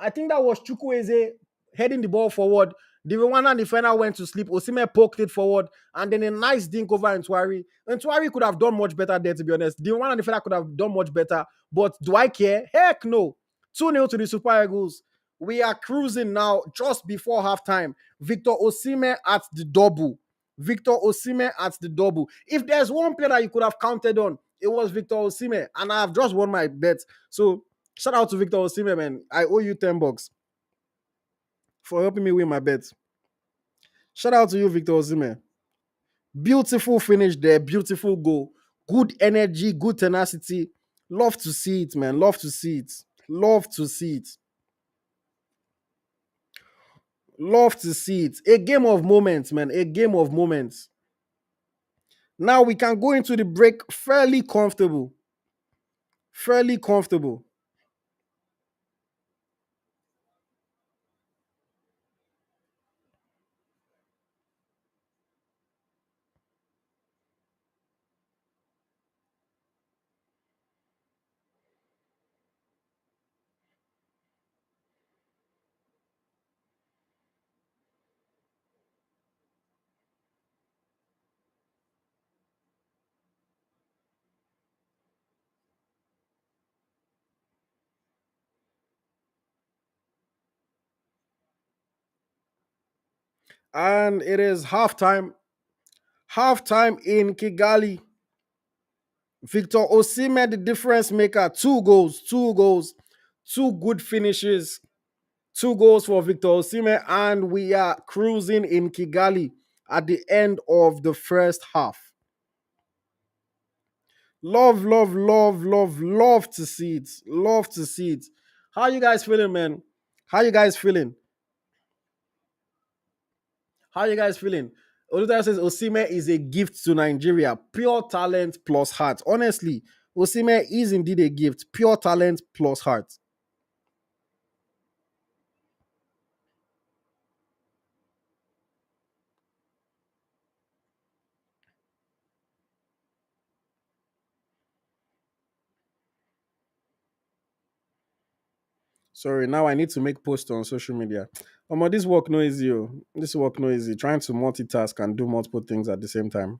I think that was Chukwueze heading the ball forward. The Rwanda defender went to sleep. Osimhen poked it forward, and then a nice dink over Ntwari. Ntwari could have done much better there, to be honest. The Rwanda defender could have done much better, but do I care? Heck no. 2-0 to the Super Eagles. We are cruising now just before halftime. Victor Osimhen at the double. Victor Osimhen at the double. If there's one player that you could have counted on, it was Victor Osimhen, and I've just won my bet. So shout out to Victor Osimhen, man. I owe you $10 for helping me win my bet. Shout out to you, Victor Osimhen. Beautiful finish there, beautiful goal, good energy, good tenacity. Love to see it, man. Love to see it. Love to see it. Love to see it. A game of moments, man. A game of moments. Now we can go into the break fairly comfortable. Fairly comfortable. And it is halftime. Halftime in Kigali. Victor Osimhen, the difference maker. Two goals, two goals, two good finishes. Two goals for Victor Osimhen, and we are cruising in Kigali at the end of the first half. Love, love, love, love, love to see it. Love to see it. How you guys feeling, man? How you guys feeling? How you guys feeling? Oluta says Osimhen is a gift to Nigeria. Pure talent plus heart. Honestly, Osimhen is indeed a gift. Pure talent plus heart. Sorry, now I need to make posts on social media. This work no easy. Oh. This work no easy. Trying to multitask and do multiple things at the same time.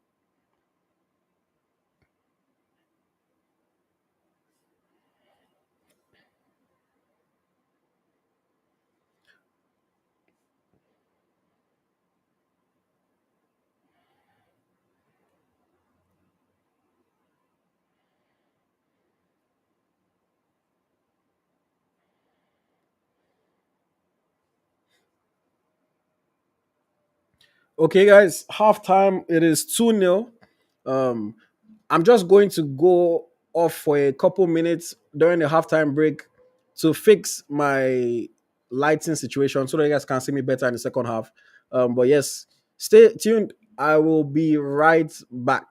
Okay, guys, halftime. It is 2-0. Um, I'm just going to go off for a couple minutes during the halftime break to fix my lighting situation so that you guys can see me better in the second half. But yes, stay tuned. I will be right back.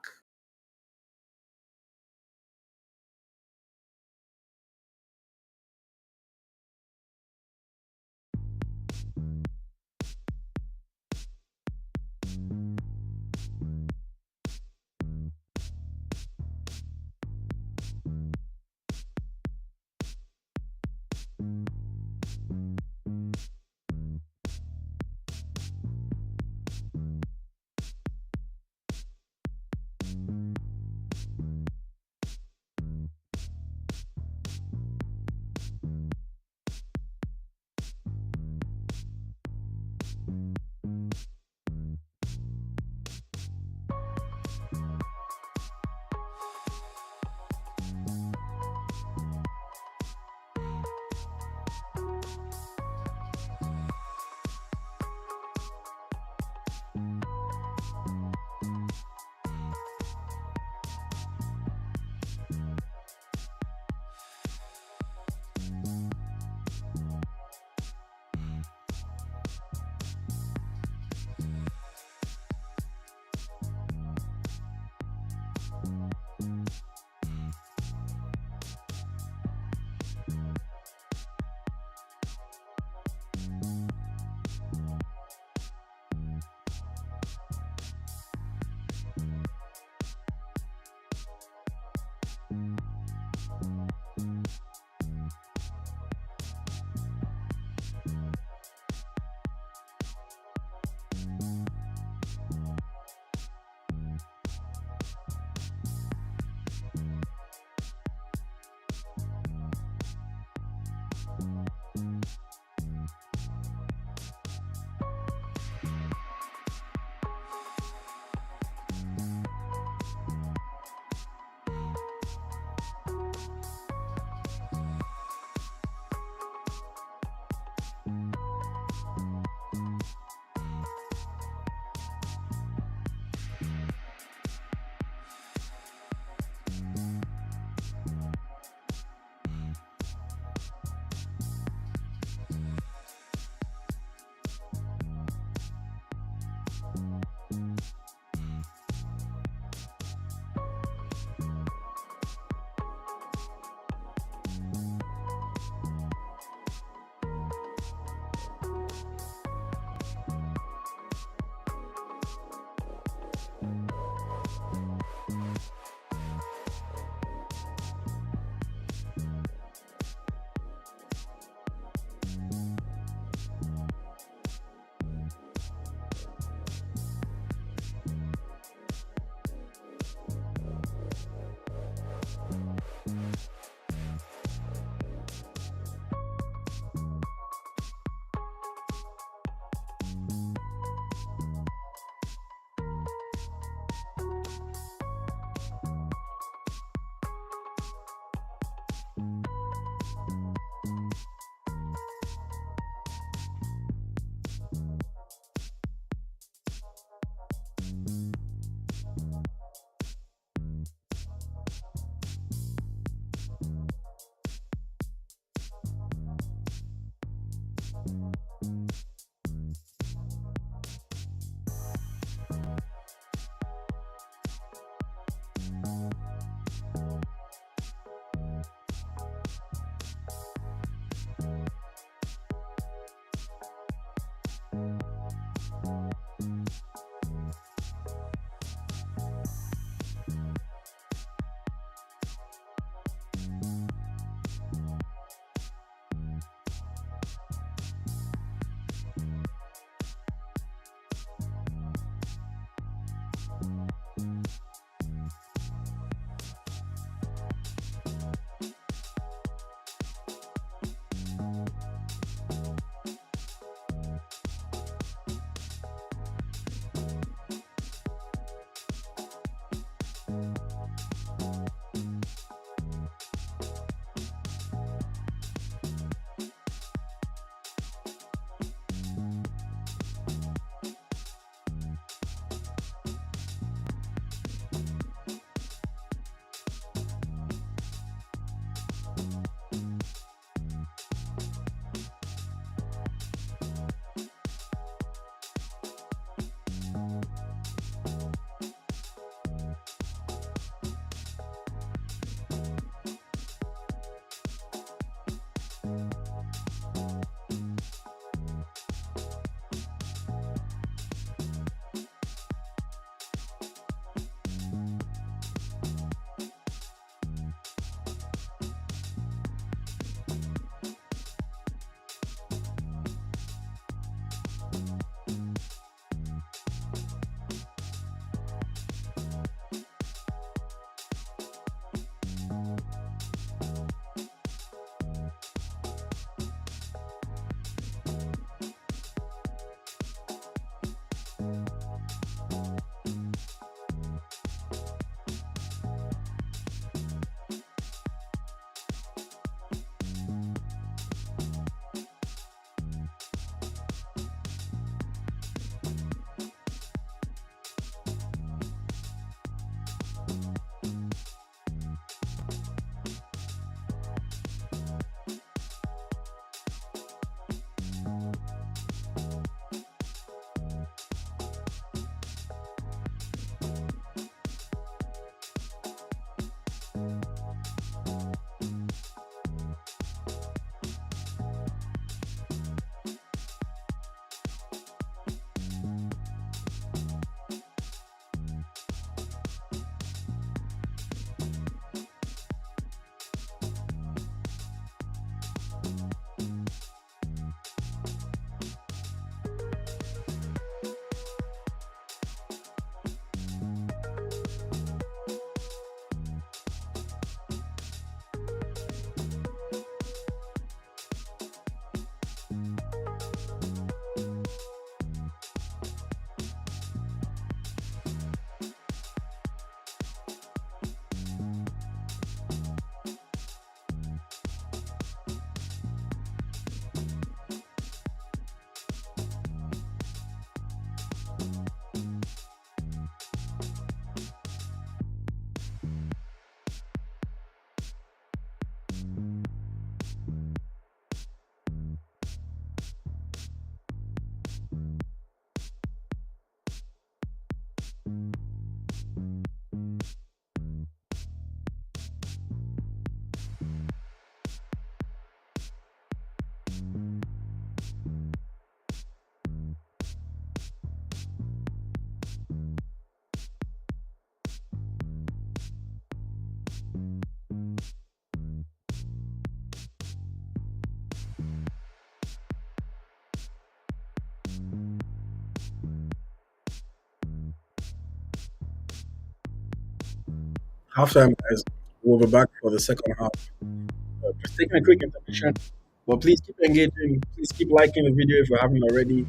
Halftime, guys. We'll be back for the second half. Just taking a quick intermission, but please keep engaging. Please keep liking the video if you haven't already.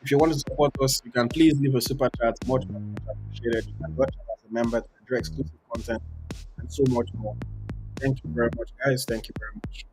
If you want to support us, you can please leave a super chat. Much appreciated. You can watch us as a member to enjoy exclusive content and so much more. Thank you very much, guys. Thank you very much.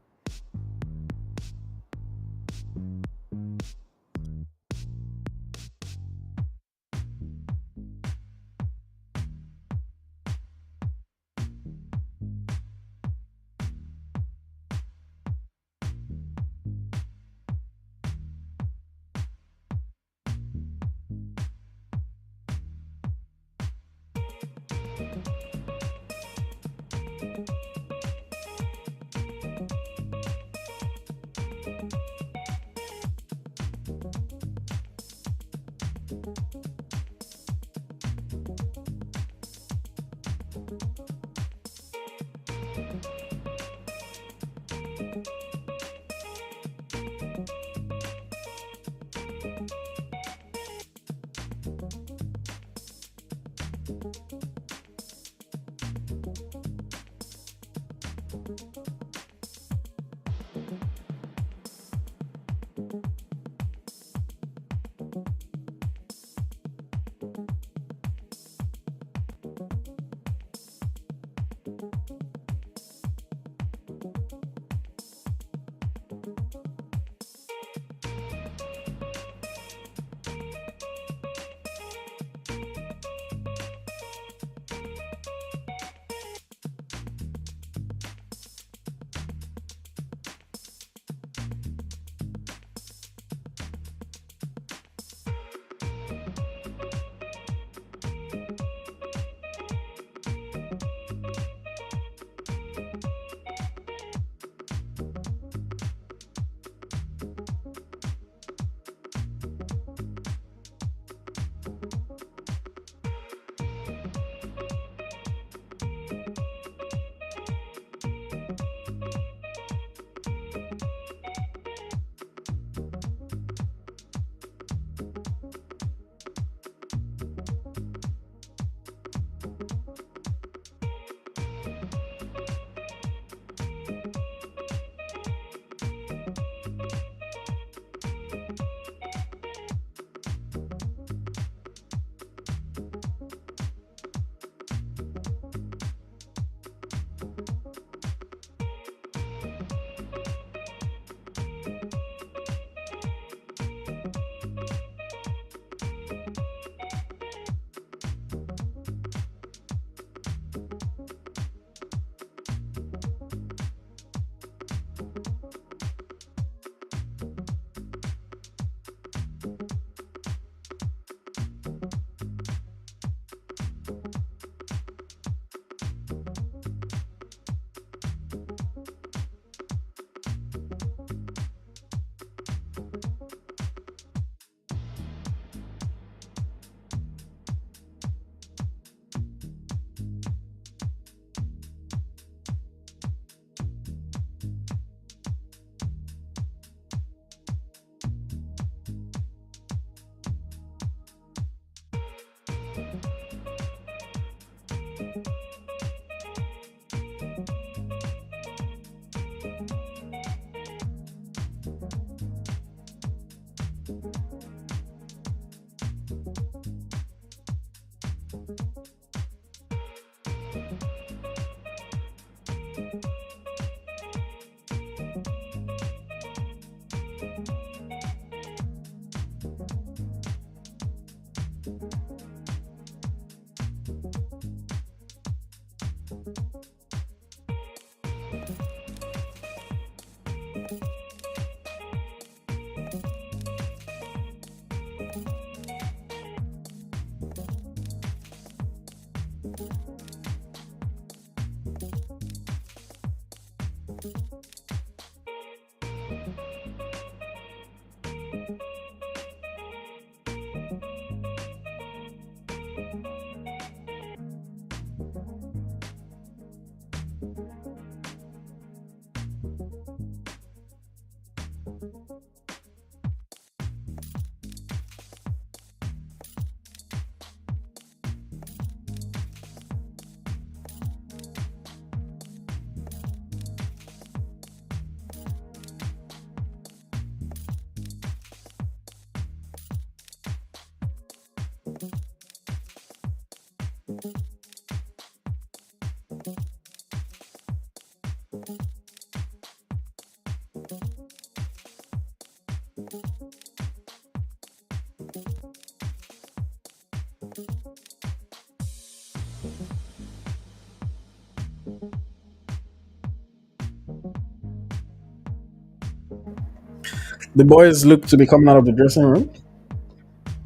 The boys look to be coming out of the dressing room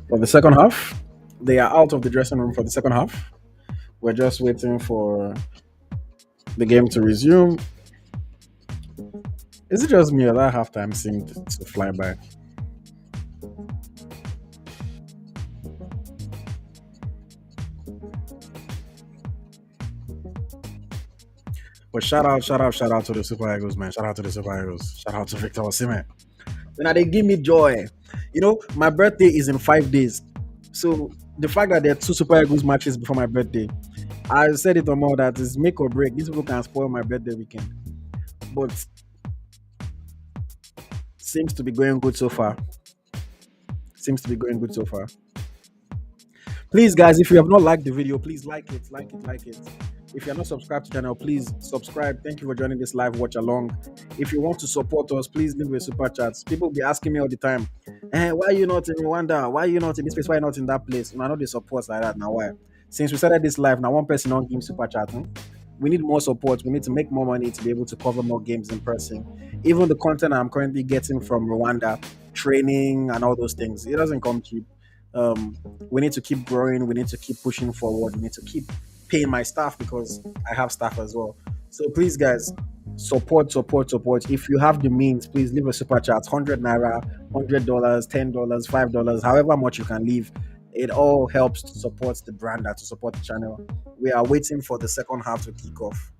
for the second half. They are out of the dressing room for the second half. We're just waiting for the game to resume. Is it just me or that halftime seemed to fly by? But shout out to the Super Eagles, man. Shout out to the Super Eagles. Shout out to Victor Osimhen. Now they give me joy. You know, my birthday is in 5 days. So the fact that there are two Super Eagles matches before my birthday, I said it on more that is make or break. These people can spoil my birthday weekend. But seems to be going good so far. Seems to be going good so far. Please, guys, if you have not liked the video, please like it. If you're not subscribed to the channel, please subscribe. Thank you for joining this live watch along. If you want to support us, please leave a super chat. People be asking me all the time, why are you not in Rwanda? Why are you not in this place? Why are you not in that place? I know the support like that now. Why? Since we started this live, now one person don't give super chat. We need more support. We need to make more money to be able to cover more games in person. Even the content I'm currently getting from Rwanda, training and all those things, it doesn't come cheap. We need to keep growing. We need to keep pushing forward. We need to keep paying my staff because I have staff as well. So please, guys, support. If you have the means, please leave a super chat. 100 naira, $100, $10, $5, however much you can leave. It all helps to support the brand and to support the channel. We are waiting for the second half to kick off.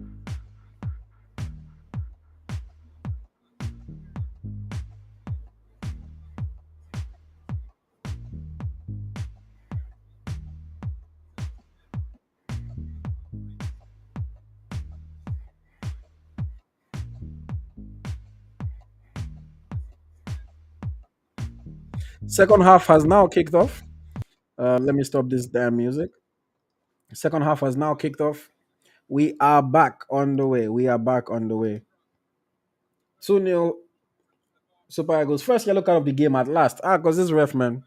Second half has now kicked off. Let me stop this damn music. Second half has now kicked off. We are back on the way. We are back on the way. 2-0 Super Eagles. First yellow card of the game at last. Because this ref, man.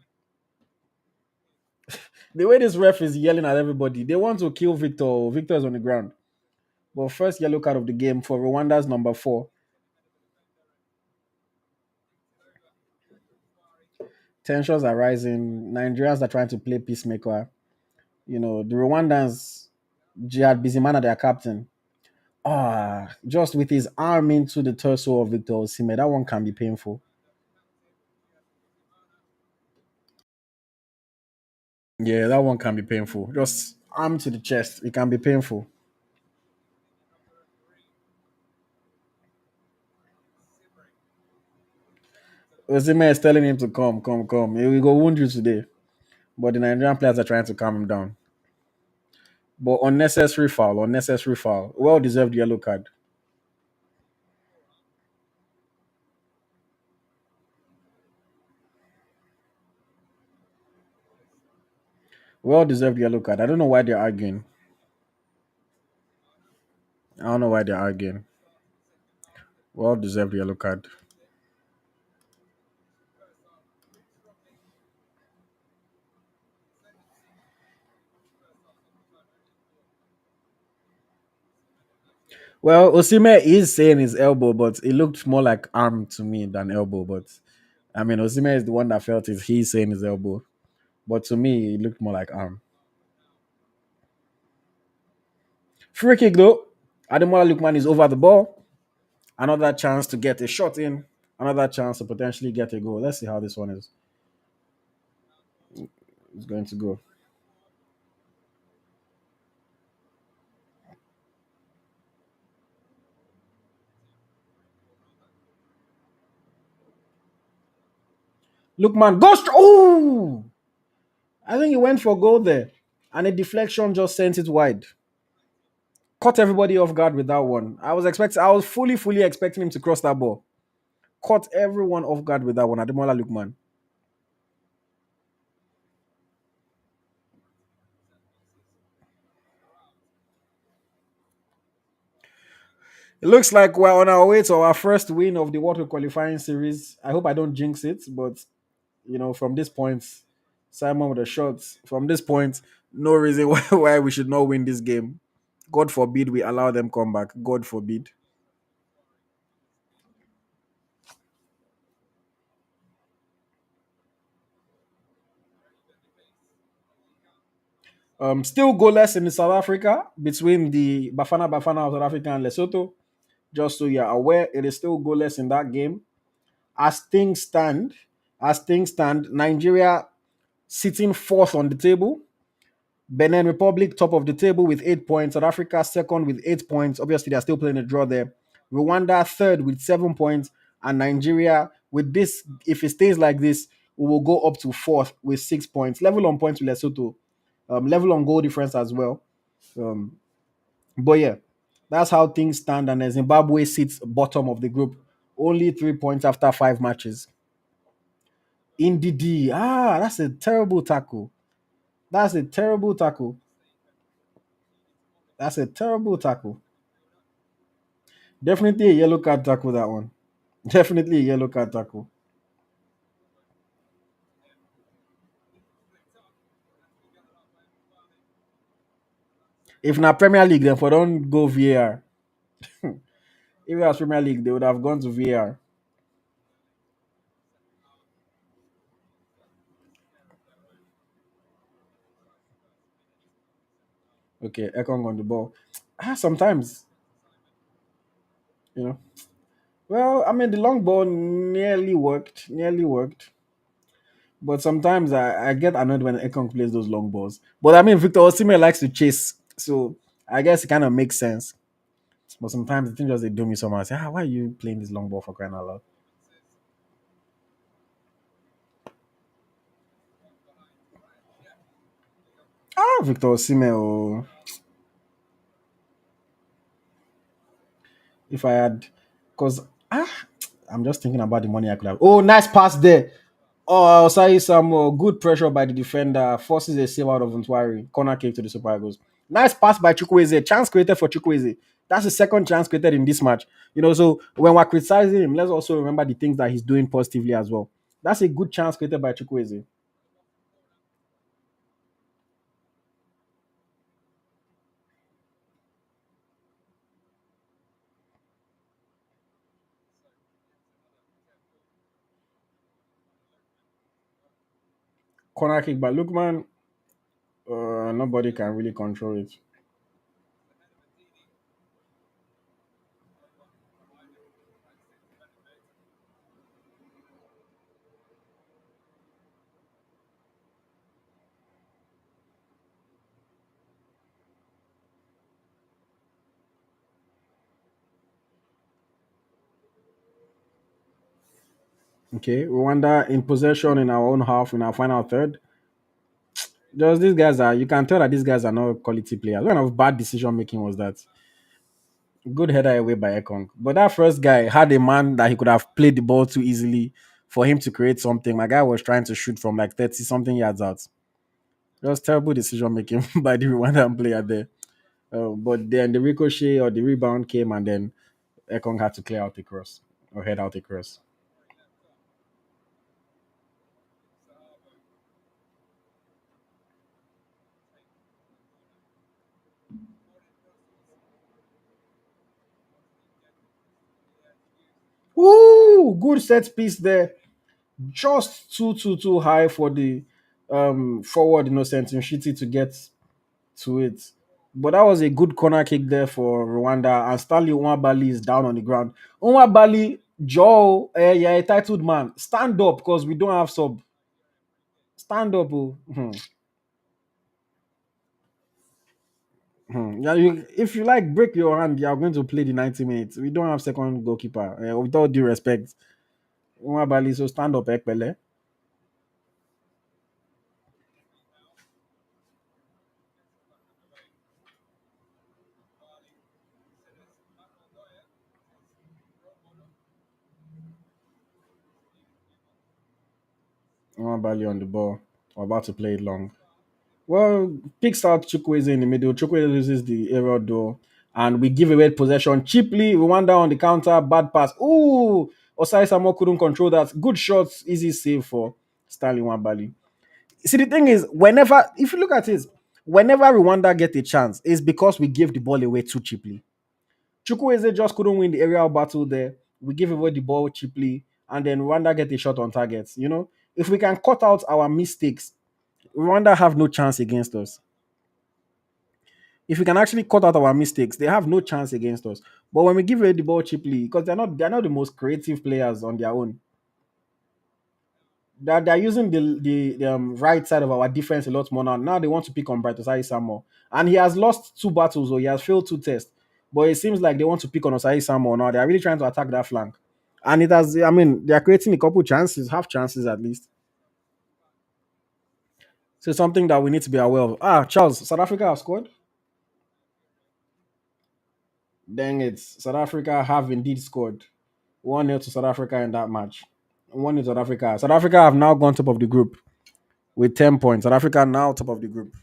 The way this ref is yelling at everybody, they want to kill Victor. Victor is on the ground. But first yellow card of the game for Rwanda's number 4. Tensions are rising. Nigerians are trying to play peacemaker. The Rwandans, Jihad Bizimana, their captain. Just with his arm into the torso of Victor Osimhen, that one can be painful. Yeah, that one can be painful. Just arm to the chest, it can be painful. Osimhen is telling him to come. He will go wound you today. But the Nigerian players are trying to calm him down. But unnecessary foul. Well deserved yellow card. Well deserved yellow card. I don't know why they're arguing. I don't know why they're arguing. Well deserved yellow card. Well, Osimhen is saying his elbow, but it looked more like arm to me than elbow. But I mean, Osimhen is the one that felt it. He's saying his elbow, but to me, it looked more like arm. Free kick though. Ademola Lookman is over the ball. Another chance to get a shot in. Another chance to potentially get a goal. Let's see how this one is going to go. Lookman goes. Oh, I think he went for goal there, and a deflection just sent it wide. Caught everybody off guard with that one. I was fully expecting him to cross that ball. Caught everyone off guard with that one. Ademola Lookman. It looks like we're on our way to our first win of the Water qualifying series. I hope I don't jinx it, but from this point, Simon with the shots. From this point, no reason why we should not win this game. God forbid we allow them come back. God forbid. Still goalless in South Africa between the Bafana of South Africa and Lesotho. Just so you're aware, it is still goalless in that game. As things stand, Nigeria sitting fourth on the table. Benin Republic top of the table with 8 points. South Africa second with 8 points. Obviously, they're still playing a draw there. Rwanda third with 7 points. And Nigeria, with this, if it stays like this, we will go up to fourth with 6 points. Level on points with Lesotho. Level on goal difference as well. Um, but yeah, that's how things stand. And then Zimbabwe sits bottom of the group, only 3 points after 5 matches. Indeed, that's a terrible tackle. That's a terrible tackle. That's a terrible tackle. Definitely a yellow card tackle, that one. Definitely a yellow card tackle. If not Premier League, then for don't go VAR. If it was Premier League, they would have gone to VAR. Okay, Ekong on the ball. Sometimes, you know. Well, I mean, the long ball nearly worked. But sometimes I get annoyed when Ekong plays those long balls. But I mean, Victor Osimhen likes to chase, so I guess it kind of makes sense. But sometimes the thing just they do me so much. I say, why are you playing this long ball for crying out loud? Victor Osimhen. Oh, if I had, because I'm just thinking about the money I could have. Oh, nice pass there. Oh, sorry, some good pressure by the defender forces a save out of Ntwari. Corner kick to the Super Eagles. Nice pass by Chukwueze. Chance created for Chukwueze. That's the second chance created in this match. So when we're criticizing him, let's also remember the things that he's doing positively as well. That's a good chance created by Chukwueze. Corner kick by Lukman. Nobody can really control it. Okay, Rwanda in possession in our own half in our final third. Just these guys are, you can tell that these guys are not quality players. What kind of bad decision making was that? Good header away by Ekong. But that first guy had a man that he could have played the ball too easily for him to create something. My guy was trying to shoot from like 30 something yards out. Just terrible decision making by the Rwandan player there. But then the ricochet or the rebound came and then Ekong had to clear out the cross or head out the cross. Ooh, good set piece there. Just too high for the forward innocent Shitty to get to it. But that was a good corner kick there for Rwanda. And Stanley Nwabali is down on the ground. Nwabali, Joe, you're a titled man. Stand up because we don't have sub. Stand up. Oh. Yeah, if you like break your hand, you are going to play the 90 minutes. We don't have second goalkeeper. With all due respect. Nwabali, so stand up, Ekpele. Nwabali on the ball. We're about to play it long. Well, picks out Chukwueze in the middle. Chukwueze loses the error door. and we give away possession cheaply. Rwanda on the counter, bad pass. Ooh, Osai Samo couldn't control that. Good shots, easy save for Stanley Wambali. See, the thing is, whenever, if you look at it, whenever Rwanda get a chance, it's because we give the ball away too cheaply. Chukwueze just couldn't win the aerial battle there. We give away the ball cheaply, and then Rwanda get a shot on target. If we can cut out our mistakes, Rwanda have no chance against us. If we can actually cut out our mistakes, they have no chance against us. But when we give away the ball cheaply, because they're not the most creative players on their own. They're using the right side of our defense a lot more now. Now they want to pick on Bright Osai Samo. And he has lost two battles, or he has failed two tests. But it seems like they want to pick on Osai Samo now. They're really trying to attack that flank. And they're creating a couple chances, half chances at least. So something that we need to be aware of. Charles, South Africa have scored. Dang it. South Africa have indeed scored. 1-0 to South Africa in that match. 1-0 South Africa. South Africa have now gone top of the group with 10 points. South Africa now top of the group.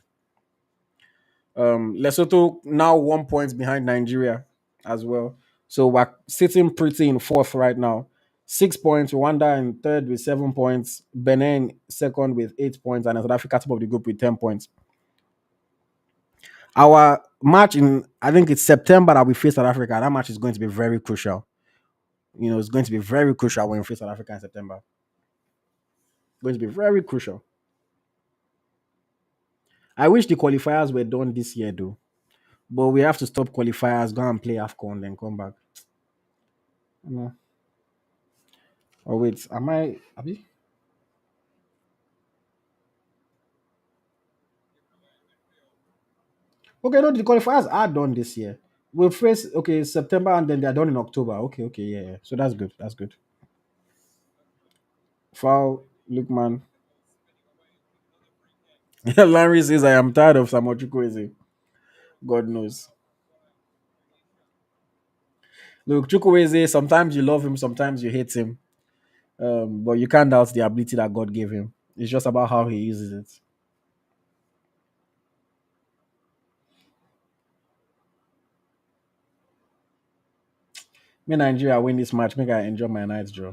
Lesotho now 1 point behind Nigeria as well. So we're sitting pretty in fourth right now. 6 points. Rwanda in third with 7 points. Benin second with 8 points. And South Africa top of the group with 10 points. Our match in, I think it's September that we face South Africa. That match is going to be very crucial. It's going to be very crucial when we face South Africa in September. Going to be very crucial. I wish the qualifiers were done this year though. But we have to stop qualifiers, go and play AFCON, then come back. No. Oh wait, am I Abi? Okay, no, the qualifiers are done this year. We'll face September and then they're done in October. Okay, yeah, yeah. So that's good. That's good. Foul, Lukman. Larry says I am tired of Samoa Chukwueze. God knows. Look, Chukwueze, sometimes you love him, sometimes you hate him. But you can't doubt the ability that God gave him. It's just about how he uses it. May Nigeria win this match. Make I enjoy my night draw.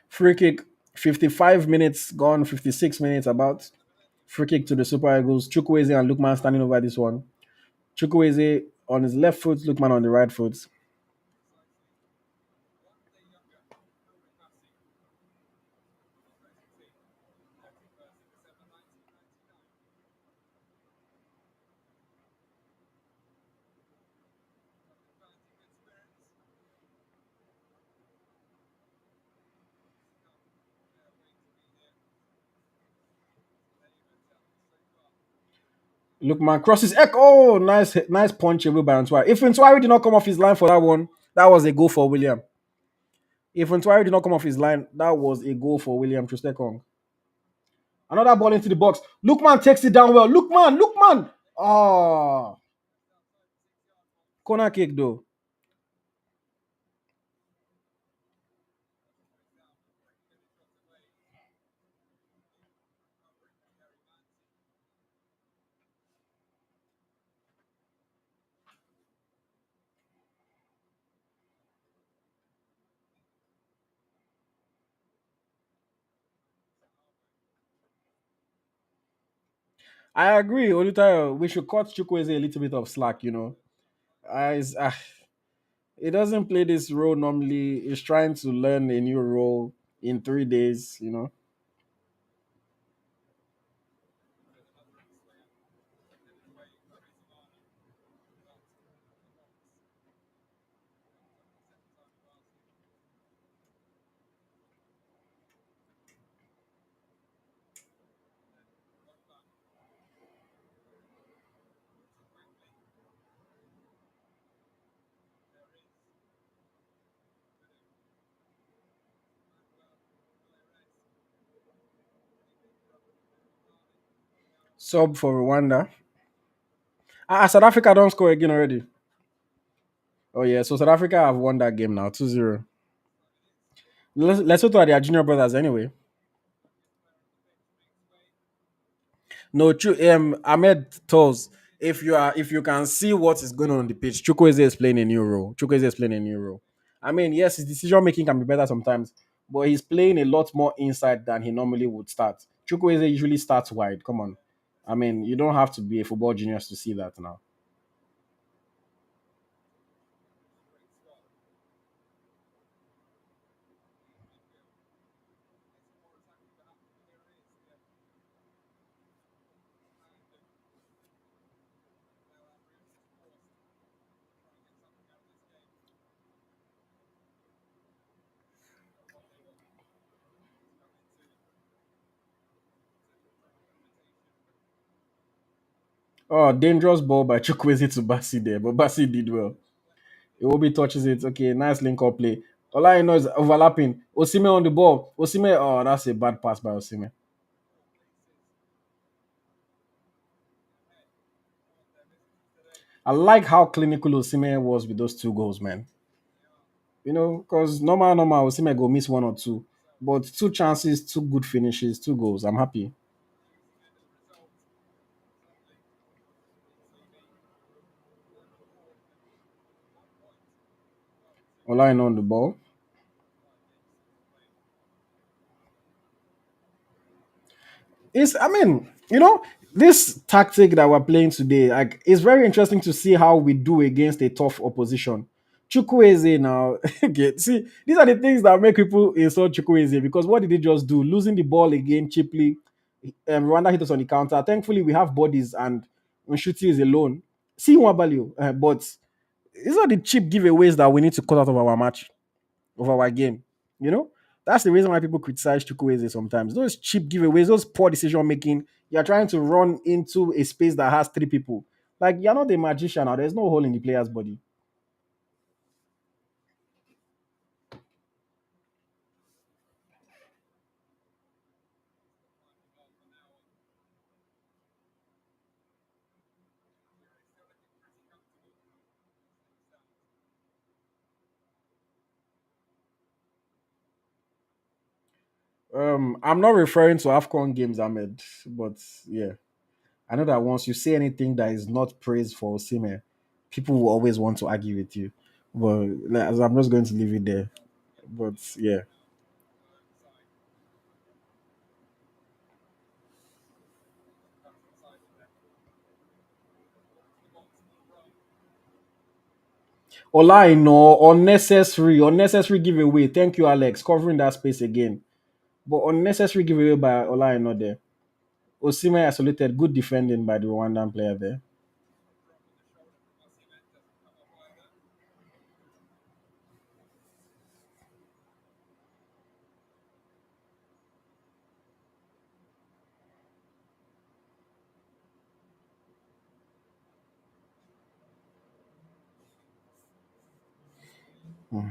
Free kick, 55 minutes gone, 56 minutes about. Free kick to the Super Eagles. Chukwueze and Lukman standing over this one. Chukwueze on his left foot, Lukman on the right foot. Lukman crosses. Oh, nice punch away by Ntwari. If Ntwari did not come off his line for that one, that was a goal for William. If Ntwari did not come off his line, that was a goal for William Trustekong. Another ball into the box. Lukman takes it down well. Lukman. Oh, corner kick though. I agree, Olutayo. We should cut Chukwueze a little bit of slack. As he doesn't play this role normally. He's trying to learn a new role in 3 days. Sub for Rwanda. South Africa don't score again already. Oh yeah, so South Africa have won that game now, 2-0. Lesotho are their junior brothers anyway. No, Ahmed tells if you can see what is going on the pitch, Chukwueze is playing a new role. Chukwueze is playing a new role. I mean, yes, his decision making can be better sometimes, but he's playing a lot more inside than he normally would start. Chukwueze usually starts wide. Come on, I mean, you don't have to be a football genius to see that now. Oh, dangerous ball by Chukwueze to Basi there, but Basi did well. Iwobi touches it. Okay, nice link up play. All I know is overlapping. Osimhen on the ball. Osimhen, oh, that's a bad pass by Osimhen. I like how clinical Osimhen was with those two goals, man. Because normal, Osimhen go miss one or two. But two chances, two good finishes, two goals. I'm happy. All I know on the ball. I mean, this tactic that we're playing today, like, it's very interesting to see how we do against a tough opposition. Chukwueze now, okay, see, these are the things that make people insult Chukwueze because what did he just do? Losing the ball again cheaply. Rwanda hit us on the counter. Thankfully, we have bodies and Nshuti is alone. See Wabalio, but these are the cheap giveaways that we need to cut out of our match, of our game. You know, that's the reason why people criticize Chukwueze sometimes. Those cheap giveaways, those poor decision making. You're trying to run into a space that has three people. Like, you're not a magician now. There's no hole in the player's body. I'm not referring to AFCON games, Ahmed, but yeah, I know that once you say anything that is not praise for Osimhen, people will always want to argue with you. But like, I'm just going to leave it there. But yeah, no unnecessary giveaway. Thank you, Alex, covering that space again. But unnecessary giveaway by no there. Osimhen isolated, good defending by the Rwandan player there. Hmm.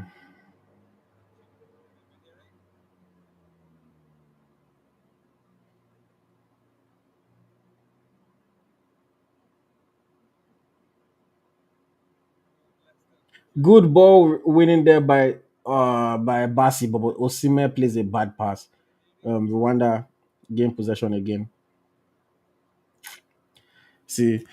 Good ball winning there by Basi, but Osimhen plays a bad pass. Rwanda gain possession again. See,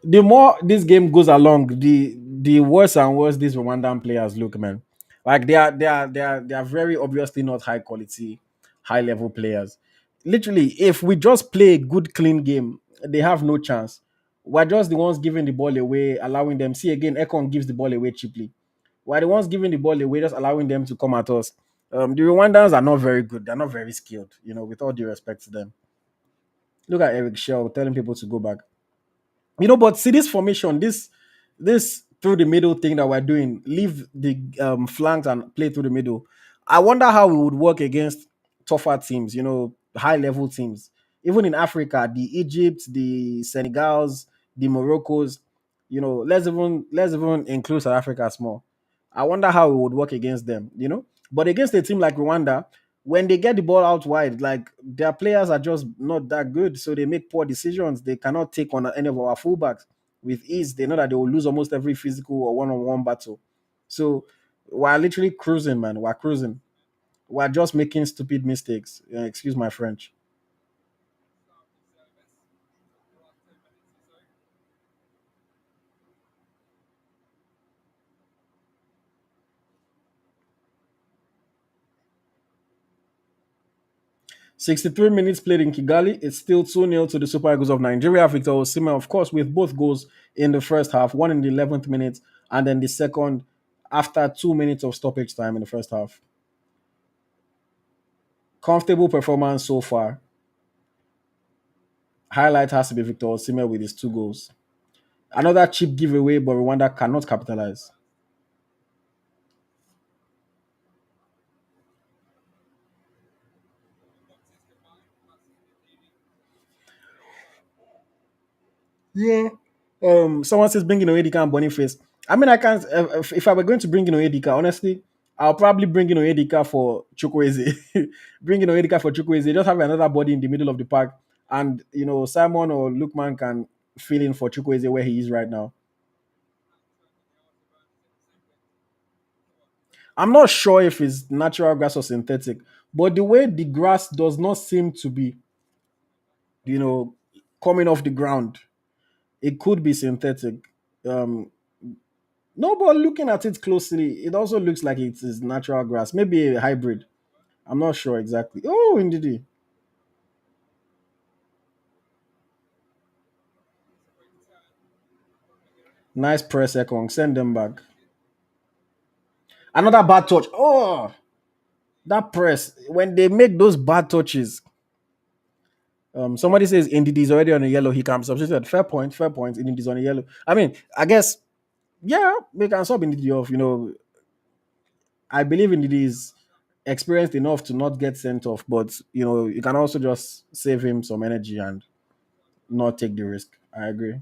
the more this game goes along, the worse and worse these Rwandan players look, man. Like they are very obviously not high quality, high level players. Literally, if we just play a good, clean game, they have no chance. We're just the ones giving the ball away, allowing them. See again, Ekon gives the ball away cheaply. We're the ones giving the ball away, just allowing them to come at us. The Rwandans are not very good. They're not very skilled. With all due respect to them. Look at Eric Shell telling people to go back. But see this formation, this through the middle thing that we're doing, leave the flanks and play through the middle. I wonder how we would work against tougher teams, high level teams. Even in Africa, the Egypt, the Senegals, the Moroccos, let's even include South Africa small. I wonder how we would work against them. But against a team like Rwanda, when they get the ball out wide, like their players are just not that good, so they make poor decisions. They cannot take on any of our fullbacks with ease. They know that they will lose almost every physical or one-on-one battle. So we're literally cruising, man. We're cruising. We're just making stupid mistakes. Excuse my French. 63 minutes played in Kigali. It's still 2-0 to the Super Eagles of Nigeria. Victor Osimhen, of course, with both goals in the first half, one in the 11th minute, and then the second after 2 minutes of stoppage time in the first half. Comfortable performance so far. Highlight has to be Victor Osimhen with his two goals. Another cheap giveaway, but Rwanda cannot capitalize. Yeah. Someone says bring in Oedika and Boniface. I mean, I can't. If I were going to bring in Oedika, honestly, I'll probably bring in Oedika for Chukwueze. Bring in Oedika for Chukwueze. Just have another body in the middle of the park, and Simon or Lukman can fill in for Chukwueze where he is right now. I'm not sure if it's natural grass or synthetic, but the way the grass does not seem to be, you know, coming off the ground, it could be synthetic. Um, No, but looking at it closely, it also looks like it is natural grass, maybe a hybrid. I'm not sure exactly. Oh, indeed. Nice press, Ekong. Send them back. Another bad touch. Oh, that press. When they make those bad touches, somebody says Indeed is already on a yellow. He can substitute. Fair point. Fair point. Indeed is on a yellow. I mean, I guess, yeah, we can sub Indeed off. I believe Indeed is experienced enough to not get sent off, but you can also just save him some energy and not take the risk. I agree.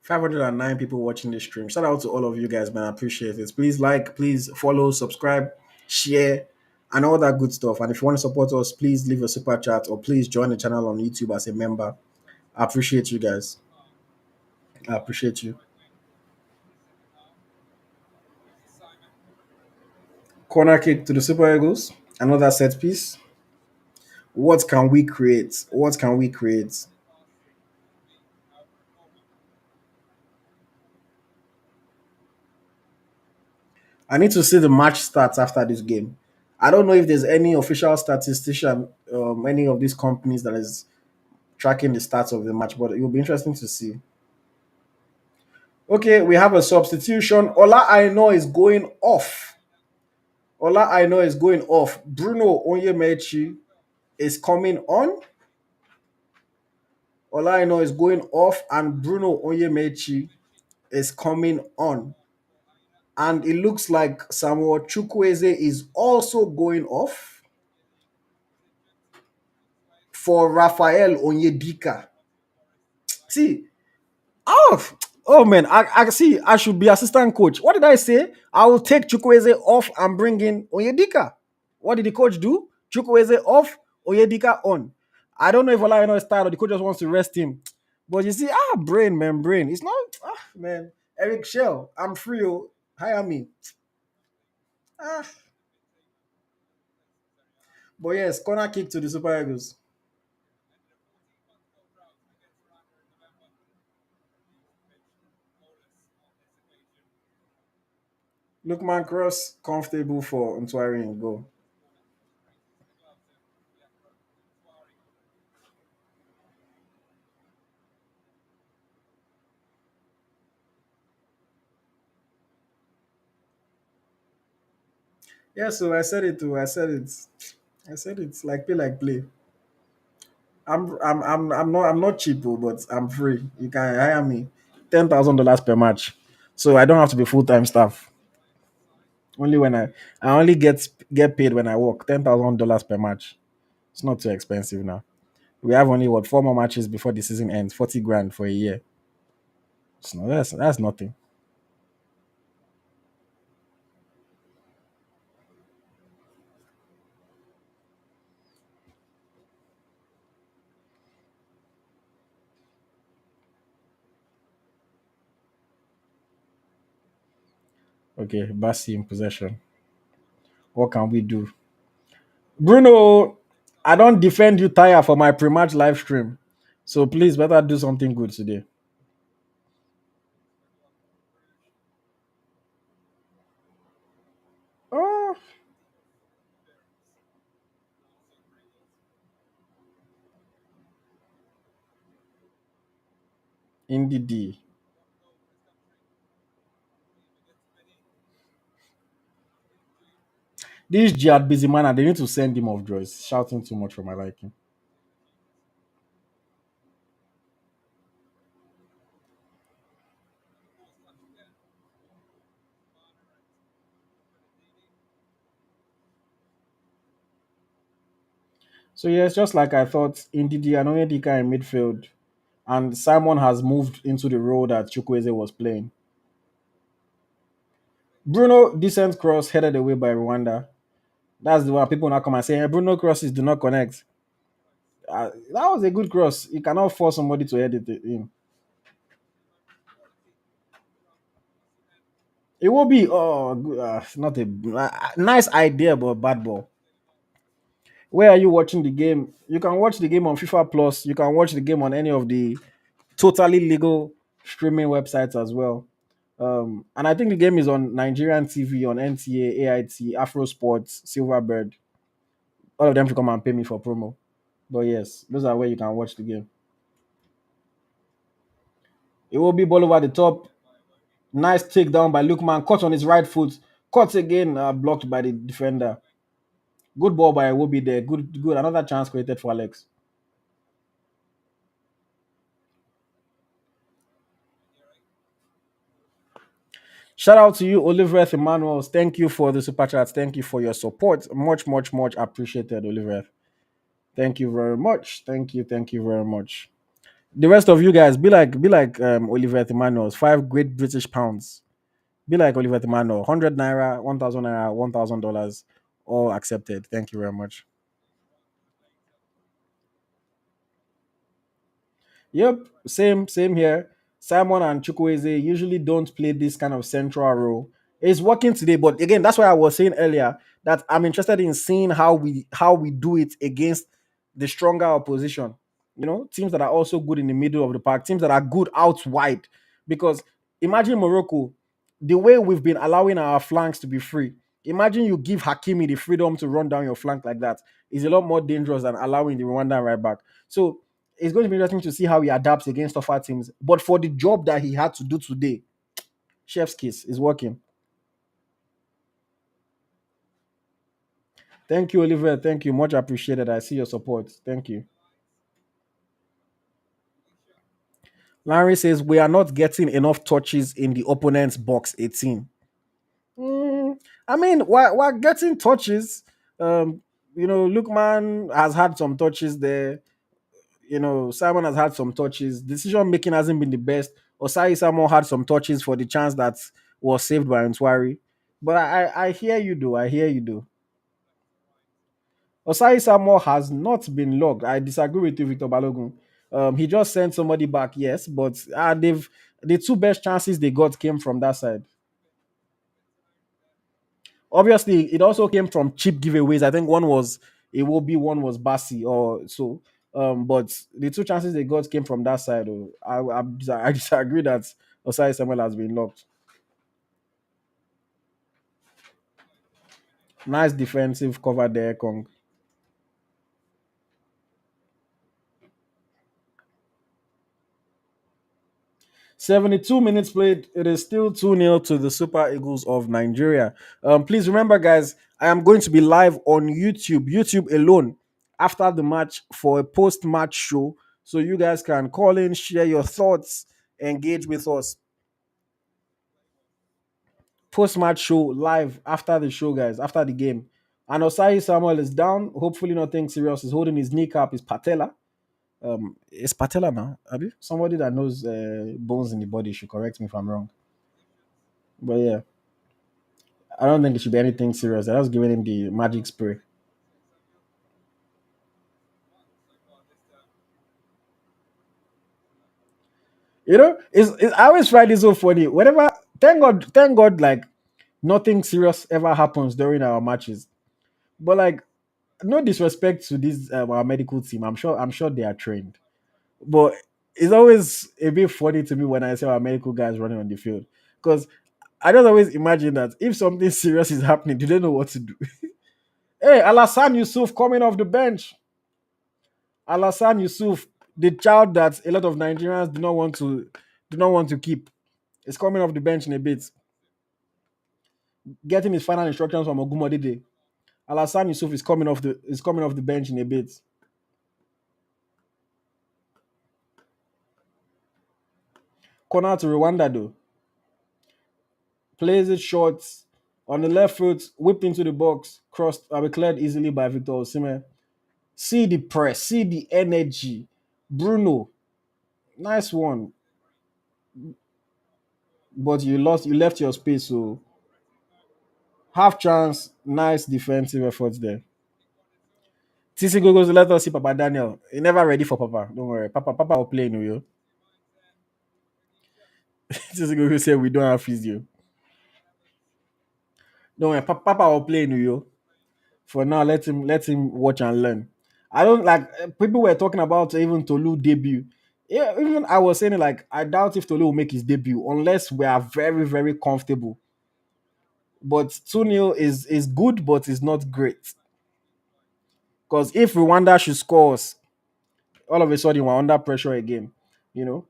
509 people watching this stream. Shout out to all of you guys, man. I appreciate it. Please like, please follow, subscribe, share, and all that good stuff. And if you want to support us, please leave a super chat or please join the channel on YouTube as a member. I appreciate you guys. I appreciate you. Corner kick to the Super Eagles. Another set piece. What can we create? What can we create? I need to see the match stats after this game. I don't know if there's any official statistician, any of these companies that is tracking the stats of the match, but it will be interesting to see. Okay, we have a substitution. Ola Aino is going off. Ola Aino is going off. Bruno Onyemechi is coming on. Ola Aino is going off, and Bruno Onyemechi is coming on. And it looks like Samuel Chukwueze is also going off for Rafael Onyedika. See, oh, oh man, I see. I should be assistant coach. What did I say? I will take Chukwueze off and bring in Onyedika. What did the coach do? Chukwueze off, Onyedika on. I don't know if Olajuwon is tired or the coach just wants to rest him. But you see, brain, man, brain. It's not, man. Eric Shell, I'm free. Oh, hire me. Ah, but yes, corner kick to the Super Eagles. Lookman cross, comfortable for Ntwari and go. Yeah, so I said it too. I said it. I said it's like play like play. I'm not cheap, oh, but I'm free. You can hire me. $10,000 per match. So I don't have to be full-time staff. Only when I only get paid when I work. $10,000 per match. It's not too expensive now. We have only what 4 more matches before the season ends. 40 grand for a year. So that's nothing. Okay, Bassi in possession. What can we do? Bruno, I don't defend you tire for my pre-match live stream. So please better do something good today. Oh, indeed. This Jihad busy man, and they need to send him off draw. He's shouting too much for my liking. So yeah, it's just like I thought. Indeed, and Onyedika in midfield, and Simon has moved into the role that Chukwueze was playing. Bruno, decent cross headed away by Rwanda. That's the one people now come and say, "Hey, Bruno crosses do not connect." That was a good cross. You cannot force somebody to head it in. It will be not a nice idea, but bad ball. Where are you watching the game? You can watch the game on FIFA Plus. You can watch the game on any of the totally legal streaming websites as well. And I think the game is on Nigerian TV, on NTA, AIT, Afro Sports, Silverbird. All of them should come and pay me for promo. But yes, those are where you can watch the game. It will be ball over the top. Nice takedown by Lukman. Caught on his right foot. Caught again, blocked by the defender. Good ball by Iwobi there. Good, good. Another chance created for Alex. Shout out to you, Oliver Emmanuel. Thank you for the super chats. Thank you for your support. Much, much, much appreciated, Oliver. Thank you very much. Thank you very much. The rest of you guys, be like Oliver Emmanuel's 5 great British pounds. Be like Oliver Emmanuel, 100 naira, 1,000 naira, $1,000, all accepted. Thank you very much. Yep, same here. Simon and Chukwueze usually don't play this kind of central role. It's working today, but again, that's why I was saying earlier that I'm interested in seeing how we do it against the stronger opposition. Teams that are also good in the middle of the park, teams that are good out wide. Because imagine Morocco, the way we've been allowing our flanks to be free. Imagine you give Hakimi the freedom to run down your flank like that. Is a lot more dangerous than allowing the Rwandan right back. So it's going to be interesting to see how he adapts against tougher teams. But for the job that he had to do today, chef's kiss is working. Thank you, Oliver. Thank you. Much appreciated. I see your support. Thank you. Larry says we are not getting enough touches in the opponent's box 18. Mm, I mean, we're getting touches. Um, Lukman has had some touches there. Simon has had some touches. Decision making hasn't been the best. Osai Simon had some touches for the chance that was saved by Ntwari. But I hear you do. I hear you do. Osai Samuel has not been logged. I disagree with you, Victor Balogun. He just sent somebody back, yes, but the two best chances they got came from that side. Obviously, it also came from cheap giveaways. I think one was it will be one was Bassi or so. But the two chances they got came from that side. Oh. I disagree that Osai Samuel has been locked. Nice defensive cover there, Kong. 72 minutes played. It is still 2-0 to the Super Eagles of Nigeria. Please remember, guys, I am going to be live on YouTube alone after the match for a post-match show. So you guys can call in, share your thoughts, engage with us. Post-match show live after the show, guys, after the game. And Osai Samuel is down. Hopefully nothing serious. He's holding his kneecap, his patella. It's patella now. Abi? Somebody that knows bones in the body should correct me if I'm wrong. But yeah, I don't think it should be anything serious. I was giving him the magic spray. I always find it so funny. Whenever, thank God, like Nothing serious ever happens during our matches. But like, no disrespect to this our medical team. I'm sure they are trained. But it's always a bit funny to me when I see our medical guys running on the field. Because I just always imagine that if something serious is happening, do they know what to do? Hey, Alassane Yusuf coming off the bench. Alassane Yusuf, the child that a lot of Nigerians do not want to keep, is coming off the bench in a bit, getting his final instructions from Ogumodide. Alassane Yusuf is coming off the bench in a bit. Corner to Rwanda though. Plays it short on the left foot, whipped into the box, crossed, cleared easily by Victor Osimhen. See the press, see the energy. Bruno, nice one, but you left your space, so half chance, nice defensive efforts there. TC goes, let us see Papa Daniel. He never ready for Papa. Don't worry. Papa will play in you. TC Gogo said we don't have physio. Don't worry. Papa will play in you. For now, let him watch and learn. I don't like people were talking about even Tolu debut. Yeah, even I was saying like I doubt if Tolu will make his debut unless we are very, very comfortable. But 2-0 is good, but it's not great. Because if Rwanda should score us, all of a sudden we're under pressure again. You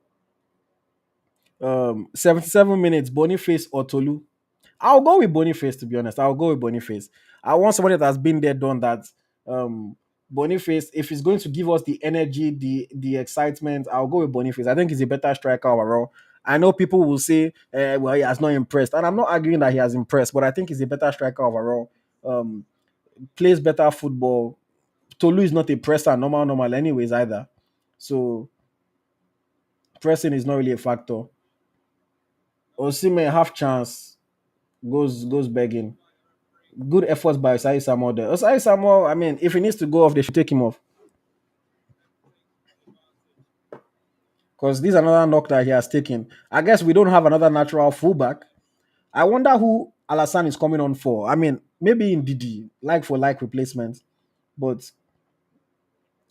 know. 77 minutes, Boniface or Tolu. I'll go with Boniface, to be honest. I'll go with Boniface. I want somebody that has been there, done that. Um, Boniface, if he's going to give us the energy, the excitement, I'll go with Boniface. I think he's a better striker overall. I know people will say, well, he has not impressed. And I'm not arguing that he has impressed, but I think he's a better striker overall. Um, Plays better football. Tolu is not a presser, normal, anyways, either. So pressing is not really a factor. Osimhen half chance goes begging. Good efforts by Osai Samuel there. Osai Samuel, I mean, if he needs to go off, they should take him off. Because this is another knock that he has taken. I guess we don't have another natural fullback. I wonder who Alassane is coming on for. I mean, maybe in Didi, like for like replacement. But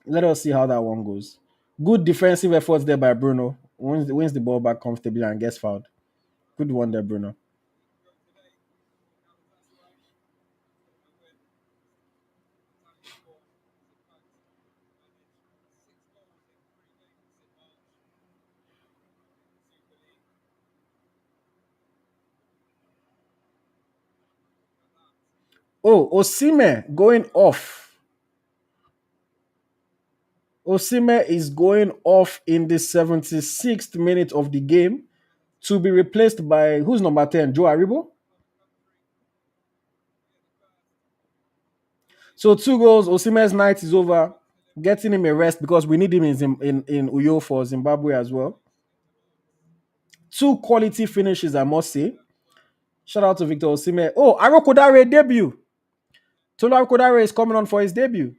let us see how that one goes. Good defensive efforts there by Bruno. Wins the ball back comfortably and gets fouled. Good one there, Bruno. Oh, Osimhen going off. Osimhen is going off in the 76th minute of the game to be replaced by who's number 10? Joe Aribo. So 2 goals. Osimhen's night is over. Getting him a rest because we need him in Uyo for Zimbabwe as well. Two quality finishes, I must say. Shout out to Victor Osimhen. Oh, Arokodare debut. Tolu Arokodare is coming on for his debut.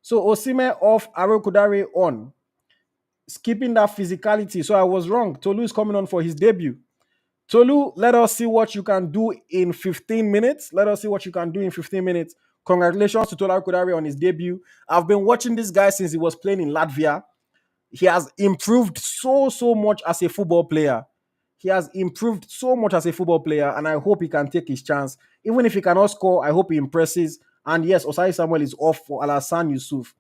So Osimhen off, Arokodare on. Skipping that physicality. So I was wrong. Tolu is coming on for his debut. Tolu, let us see what you can do in 15 minutes. Let us see what you can do in 15 minutes. Congratulations to Tola Kodari on his debut. I've been watching this guy since he was playing in Latvia. He has improved so much as a football player. He has improved so much as a football player, and I hope he can take his chance. Even if he cannot score, I hope he impresses. And yes, Osai Samuel is off for Alassane Yusuf.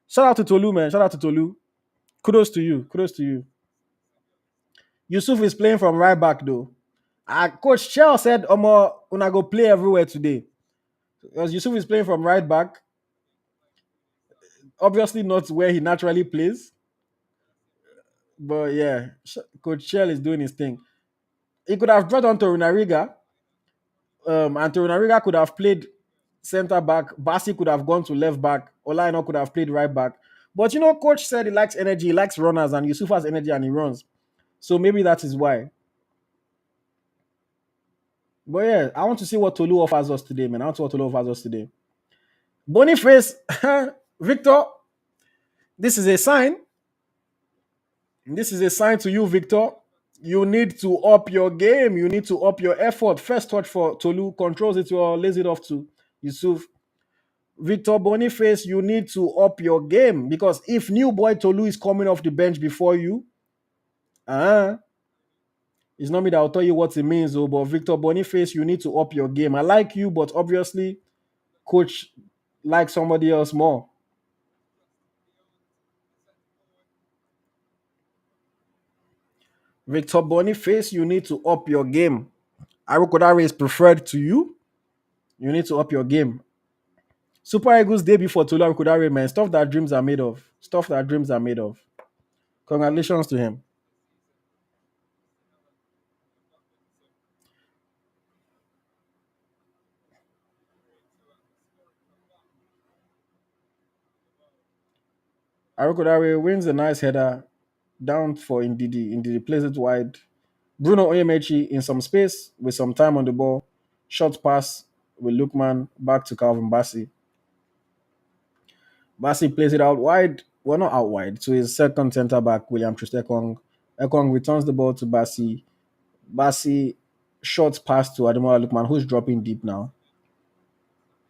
Shout out to Tolu, man. Shout out to Tolu. Kudos to you. Kudos to you. Yusuf is playing from right back, though. Coach Shell said, Omo, una go play everywhere today. Because Yusuf is playing from right back. Obviously not where he naturally plays. But yeah, Coach Shell is doing his thing. He could have brought on Torunariga. And Torunariga could have played center back. Basi could have gone to left back. Olaino could have played right back. But Coach said he likes energy, he likes runners, and Yusuf has energy and he runs. So maybe that is why. But yeah, I want to see what Tolu offers us today, man. I want to see what Tolu offers us today. Boniface, Victor, this is a sign. This is a sign to you, Victor. You need to up your game. You need to up your effort. First touch for Tolu, controls it or lays it off to Yusuf. Victor Boniface, you need to up your game because if new boy Tolu is coming off the bench before you, uh, it's not me that will tell you what it means, though. But Victor Boniface, you need to up your game. I like you, but obviously, coach likes somebody else more. Victor Boniface, you need to up your game. Arukodare is preferred to you. You need to up your game. Super Eagles debut for Tolu Arukodare, man. Stuff that dreams are made of. Stuff that dreams are made of. Congratulations to him. Arukodare wins a nice header down for Ndidi. Ndidi plays it wide. Bruno Oyemechi in some space with some time on the ball. Short pass with Lukman back to Calvin Bassi. Bassi plays it out wide. Well, not out wide. To his second centre back, William Trustekong. Ekong returns the ball to Bassi. Bassi short pass to Ademola Lukman, who's dropping deep now.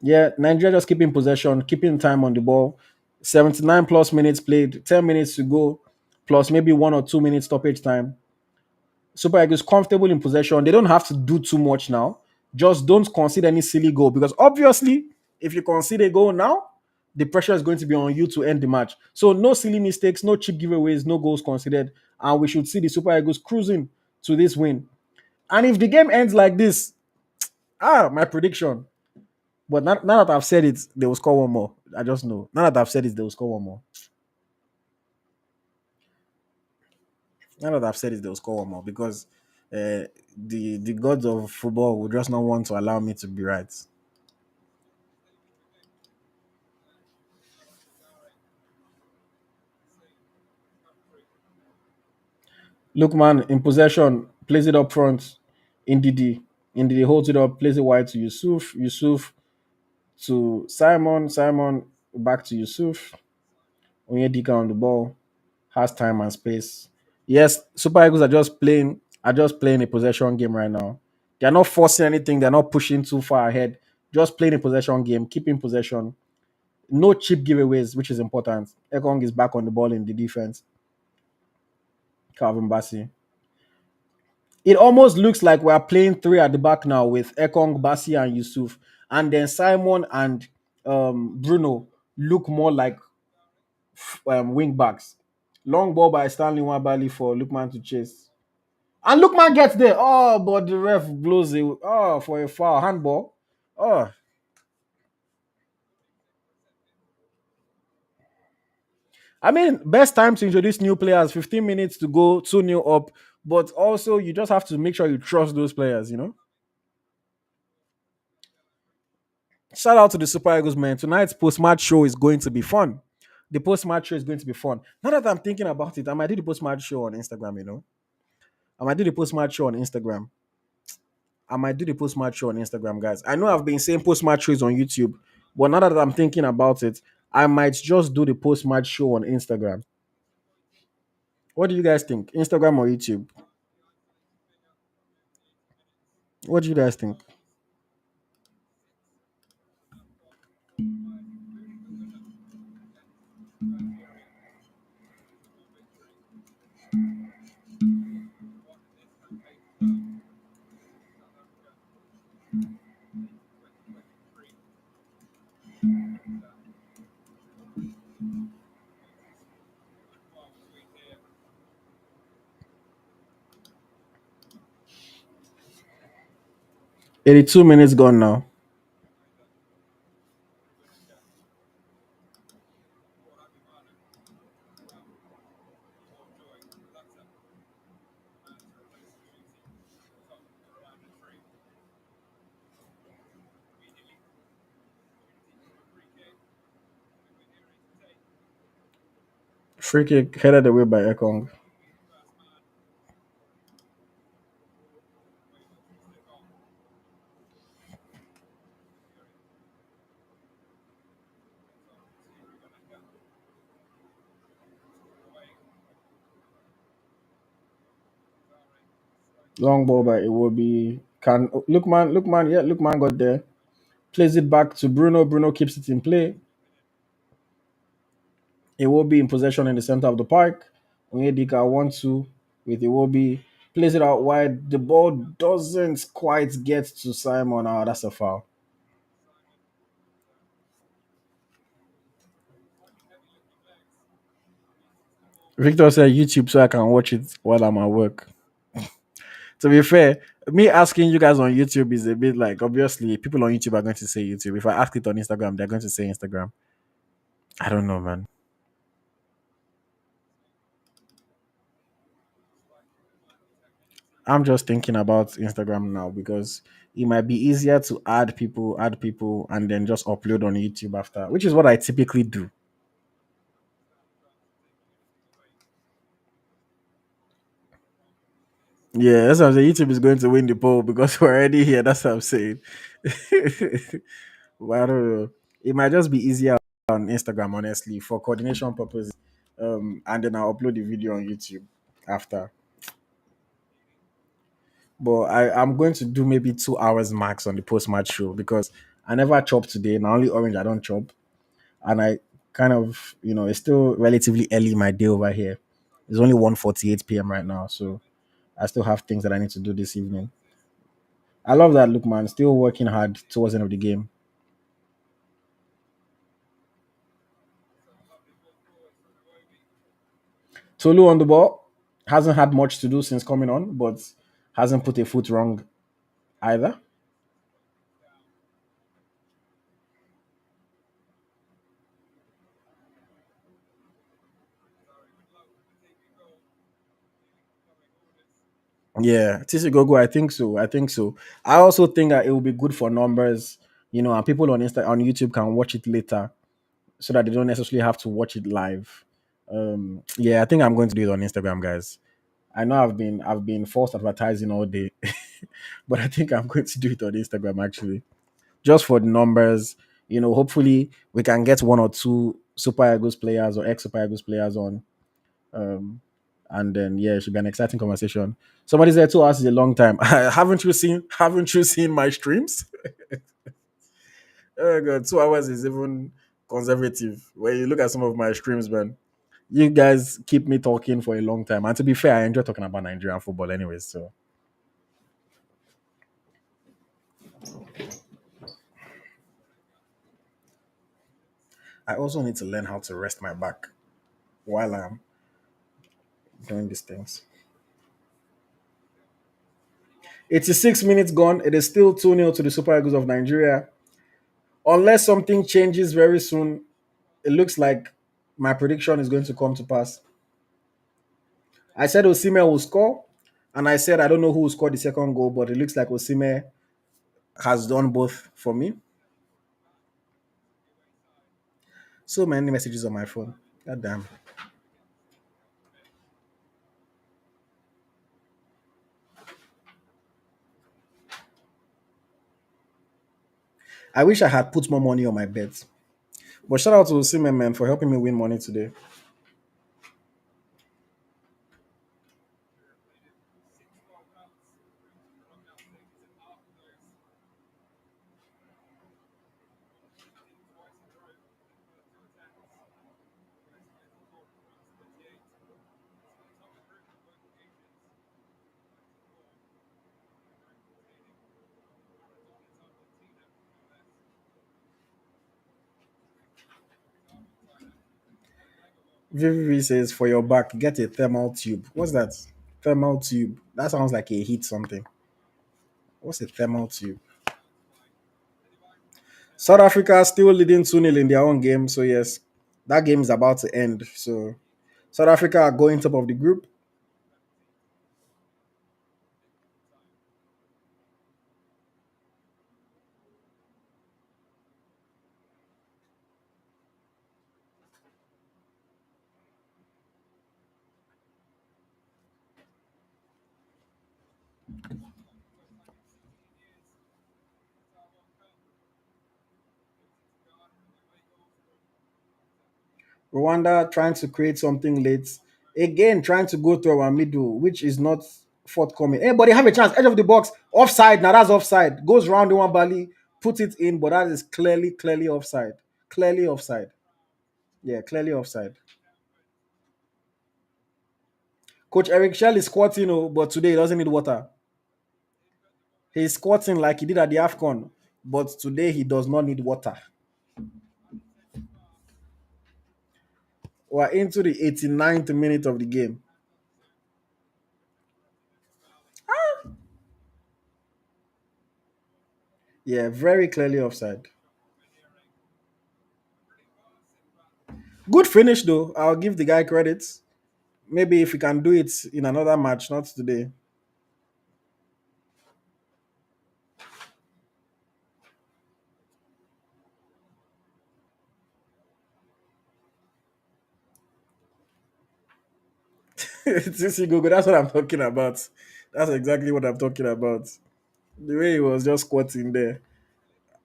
Yeah, Nigeria just keeping possession, keeping time on the ball. 79 plus minutes played, 10 minutes to go, plus maybe 1 or 2 minutes stoppage time. Super Eagles comfortable in possession. They don't have to do too much now. Just don't concede any silly goal because obviously, if you concede a goal now, the pressure is going to be on you to end the match. So no silly mistakes, no cheap giveaways, no goals conceded, and we should see the Super Eagles cruising to this win. And if the game ends like this, my prediction. But now that I've said it, they will score one more. I just know. Now that I've said it, they will score one more. Now that I've said it, they will score one more because the gods of football would just not want to allow me to be right. Lookman in possession, plays it up front. Ndidi. Ndidi holds it up, plays it wide to Yusuf. Yusuf to Simon. Simon back to Yusuf. Onyedika on the ball. Has time and space. Yes, Super Eagles are just playing a possession game right now. They're not forcing anything, they're not pushing too far ahead. Just playing a possession game, keeping possession. No cheap giveaways, which is important. Ekong is back on the ball in the defense. Calvin Bassi. It almost looks like we're playing three at the back now with Ekong, Bassi, and Yusuf. And then Simon and Bruno look more like wing backs. Long ball by Stanley Wabali for Lukman to chase. And Lookman gets there. Oh, but the ref blows it. Oh, for a foul. Handball. Oh, I mean, best time to introduce new players, 15 minutes to go, 2 new up. But also, you just have to make sure you trust those players. Shout out to the Super Eagles, man. Tonight's post match show is going to be fun. The post match show is going to be fun. Now that I'm thinking about it, I might do the post match show on Instagram. I might do the post match show on Instagram. I might do the post match show on Instagram, guys. I know I've been saying post match shows on YouTube, but now that I'm thinking about it, I might just do the post match show on Instagram. What do you guys think? Instagram or YouTube? What do you guys think? 82 minutes gone now. Free kick headed away by Ekong. Long ball, but it will be can Lookman, yeah, Lookman got there. Plays it back to Bruno. Bruno keeps it in play. It will be in possession in the center of the park. Onyedika 1-2 with Iwobi. Plays it out wide. The ball doesn't quite get to Simon. Ah, that's a foul. Victor said YouTube so I can watch it while I'm at work. To be fair, me asking you guys on YouTube is a bit like obviously people on YouTube are going to say YouTube. If I ask it on Instagram, they're going to say Instagram. I don't know, man. I'm just thinking about Instagram now because it might be easier to add people, and then just upload on YouTube after, which is what I typically do. Yeah, that's what I'm saying. YouTube is going to win the poll because we're already here. That's what I'm saying. But I don't know. It might just be easier on Instagram, honestly, for coordination purposes. And then I'll upload the video on YouTube after. But I'm going to do maybe 2 hours max on the post match show because I never chop today. Now only orange I don't chop. And I kind of, it's still relatively early in my day over here. It's only 1:48 p.m. right now. So I still have things that I need to do this evening. I love that look, man. Still working hard towards the end of the game. Tolu on the ball hasn't had much to do since coming on, but hasn't put a foot wrong either. Yeah, TC Gogo, I think so. I think so. I also think that it will be good for numbers, and people on YouTube can watch it later so that they don't necessarily have to watch it live. Yeah, I think I'm going to do it on Instagram, guys. I know I've been forced advertising all day, but I think I'm going to do it on Instagram actually. Just for the numbers. Hopefully we can get one or two Super Eagles players or ex Super Eagles players on. Um, and then yeah, it should be an exciting conversation. Somebody said 2 hours is a long time. Haven't you seen my streams? Oh god, 2 hours is even conservative. When you look at some of my streams, man, you guys keep me talking for a long time. And to be fair, I enjoy talking about Nigerian football anyways. So I also need to learn how to rest my back while I'm doing these things. 86 minutes gone. It is still 2-0 to the Super Eagles of Nigeria. Unless something changes very soon, it looks like my prediction is going to come to pass. I said Osimhen will score, and I said I don't know who will score the second goal, but it looks like Osimhen has done both for me. So many messages on my phone. God damn. I wish I had put more money on my bets. But shout out to Osimhen, man, for helping me win money today. VVV says for your back, get a thermal tube. What's that? Thermal tube. That sounds like a heat something. What's a thermal tube? South Africa still leading 2-0 in their own game. So, yes, that game is about to end. So, South Africa are going top of the group. Rwanda trying to create something late. Again, trying to go through our middle, which is not forthcoming. Hey, but they have a chance. Edge of the box, offside. Now that's offside. Goes round the one bally, put it in, but that is clearly offside. Clearly offside. Yeah, clearly offside. Coach Eric Shell is squatting, oh, but today he doesn't need water. He's squatting like he did at the AFCON, but today he does not need water. We're into the 89th minute of the game. Yeah, very clearly offside. Good finish though. I'll give the guy credit. Maybe if he can do it in another match, not today. See, Google, that's what I'm talking about. That's exactly what I'm talking about. The way he was just squatting there,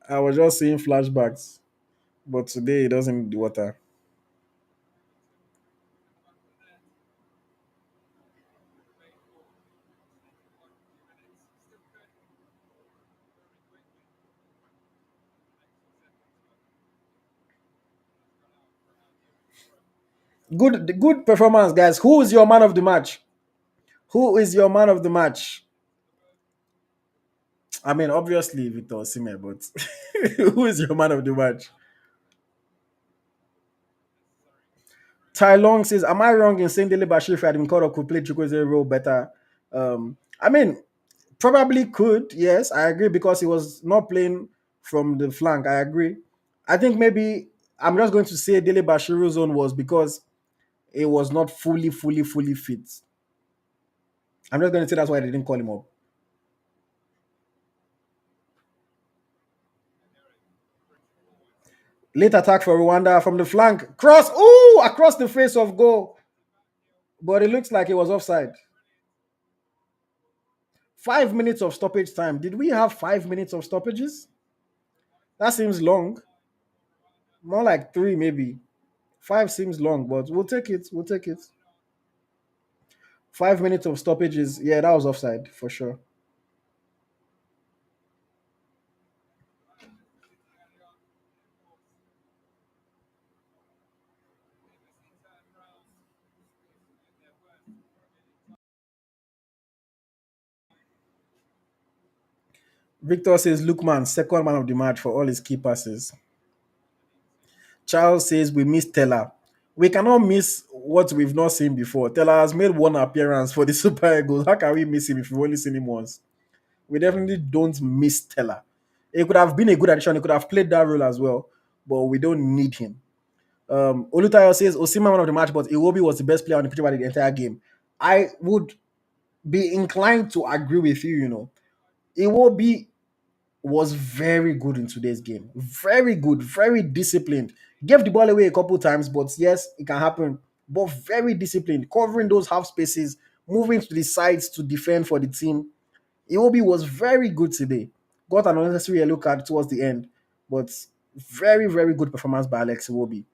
I was just seeing flashbacks. But today he doesn't need the water. Good performance, guys. Who is your man of the match? Who is your man of the match? I mean, obviously Victor Osimhen, but who is your man of the match? Tai Long says, "Am I wrong in saying Dele Bashir if I had been called up could play Chukwueze role better?" I mean, probably could. Yes, I agree because he was not playing from the flank. I agree. I think maybe I'm just going to say Dele Bashiru's zone was because it was not fully fit. I'm just going to say that's why they didn't call him up. Late attack for Rwanda from the flank. Cross. Ooh, across the face of goal. But it looks like it was offside. 5 minutes of stoppage time. Did we have 5 minutes of stoppages? That seems long. More like three, maybe. Five seems long, but we'll take it. We'll take it. 5 minutes of stoppages. Yeah, that was offside for sure. Victor says Lukman, second man of the match for all his key passes. Charles says we miss Teller. We cannot miss what we've not seen before. Teller has made one appearance for the Super Eagles. How can we miss him if we've only seen him once? We definitely don't miss Teller. It could have been a good addition. He could have played that role as well, but we don't need him. Olutayo says Osimhen man of the match, but Iwobi was the best player on the pitch by the entire game. I would be inclined to agree with you. Iwobi was very good in today's game. Very good, very disciplined. Gave the ball away a couple times, but yes, it can happen. But very disciplined, covering those half spaces, moving to the sides to defend for the team. Iwobi was very good today. Got an unnecessary yellow card towards the end, but very good performance by Alex Iwobi.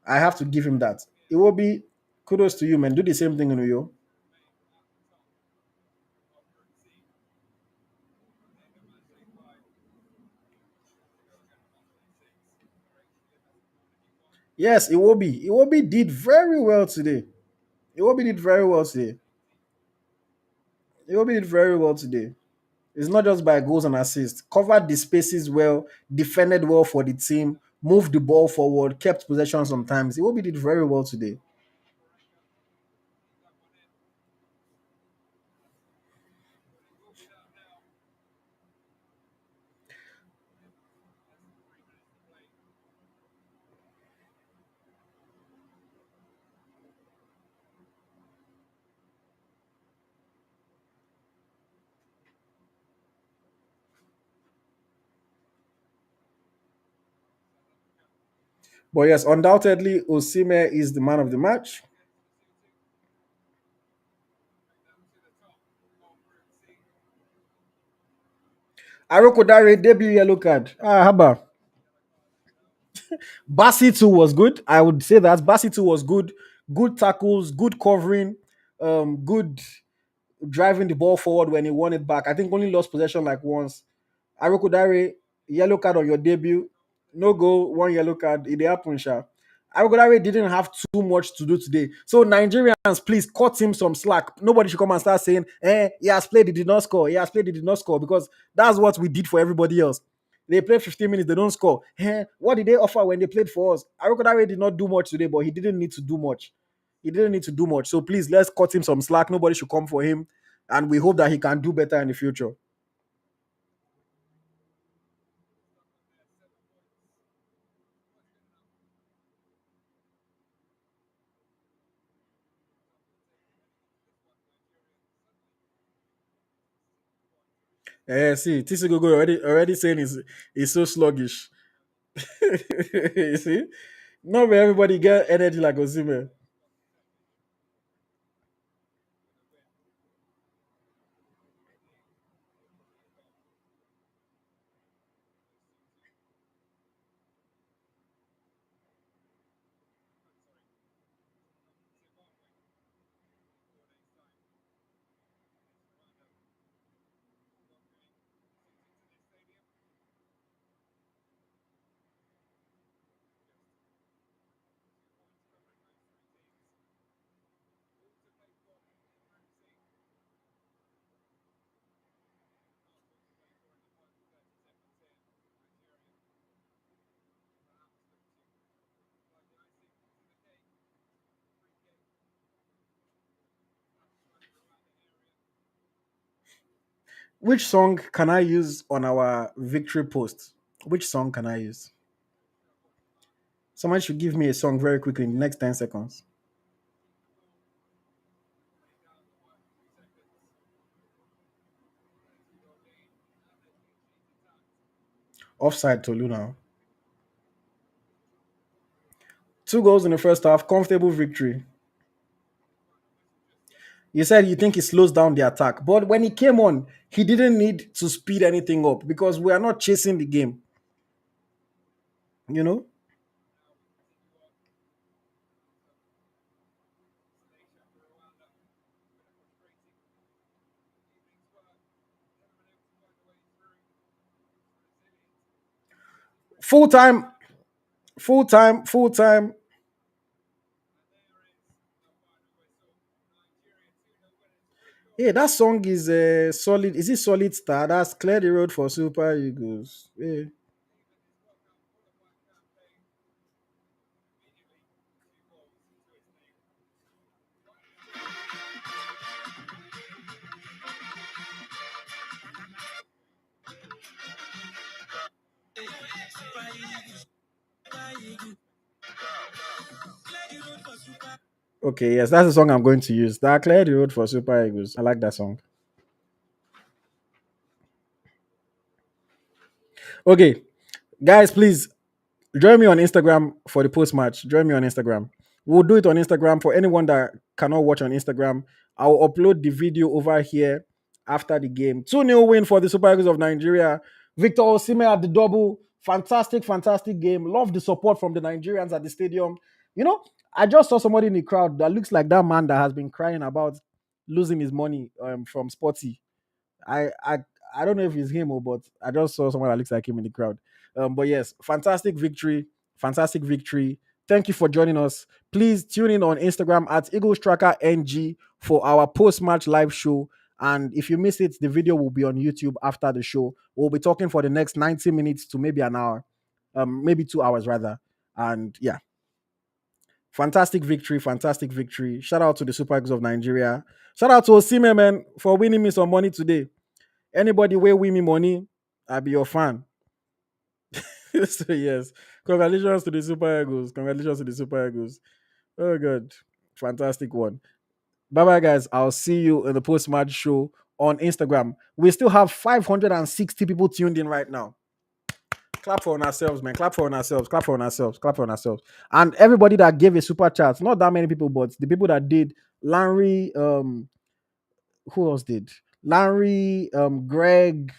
I have to give him that. Iwobi, kudos to you, man. Do the same thing in Uyo. Yes, Iwobi. Iwobi did very well today. Iwobi did very well today. Iwobi did very well today. It's not just by goals and assists. Covered the spaces well, defended well for the team, moved the ball forward, kept possession sometimes. Iwobi did very well today. But yes, undoubtedly, Osimhen is the man of the match. Aroko Dare debut yellow card. Haba. Bassi too was good. I would say that Bassi too was good. Good tackles, good covering, good. driving the ball forward when he won it back. I think only lost possession like once. Arokodare, yellow card on your debut. No goal, one yellow card. It happened, sha. Arokodare didn't have too much to do today. So Nigerians, please cut him some slack. Nobody should come and start saying, he has played, he did not score. He has played, he did not score. Because that's what we did for everybody else. They play 15 minutes, they don't score. What did they offer when they played for us? Arokodare did not do much today, but he didn't need to do much. He didn't need to do much. So please, let's cut him some slack. Nobody should come for him. And we hope that he can do better in the future. See, TC Gogo already saying is so sluggish. You see? Not where everybody get energy like Osimhen. Which song can I use on our victory post? Which song can I use? Someone should give me a song very quickly in the next 10 seconds. Offside to Luna. 2 goals in the first half, comfortable victory. You said you think he slows down the attack, but when he came on, he didn't need to speed anything up because we are not chasing the game. You know, full time, full time, full time. Yeah, that song is solid. Is it Solid Star? That's clear the road for Super Eagles. Yeah. Okay, yes, that's the song I'm going to use. That clear the road for Super Eagles. I like that song. Okay, guys, please join me on Instagram for the post match. Join me on Instagram. We'll do it on Instagram for anyone that cannot watch on Instagram. I'll upload the video over here after the game. 2-0 win for the Super Eagles of Nigeria. Victor Osimhen at the double. Fantastic, fantastic game. Love the support from the Nigerians at the stadium. You know, I just saw somebody in the crowd that looks like that man that has been crying about losing his money from Sporty. I I I don't know if it's him or but I just saw someone that looks like him in the crowd. But yes, fantastic victory, fantastic victory. Thank you for joining us. Please tune in on Instagram at Eagles Tracker NG for our post-match live show. And if you miss it, the video will be on YouTube after the show. We'll be talking for the next 90 minutes to maybe an hour, maybe 2 hours rather. And yeah, fantastic victory, fantastic victory. Shout out to the Super Eagles of Nigeria. Shout out to Osimhen, man, for winning me some money today. Anybody will win me money, I'll be your fan. So yes, congratulations to the Super Eagles. Congratulations to the Super Eagles. Oh god, fantastic one. Bye bye, guys. I'll see you in the post match show on Instagram. We still have 560 people tuned in right now. Clap for ourselves, man. Clap for ourselves. Clap for ourselves. Clap for ourselves. And everybody that gave a super chat, not that many people, but the people that did. Larry, who else did? Larry, Greg,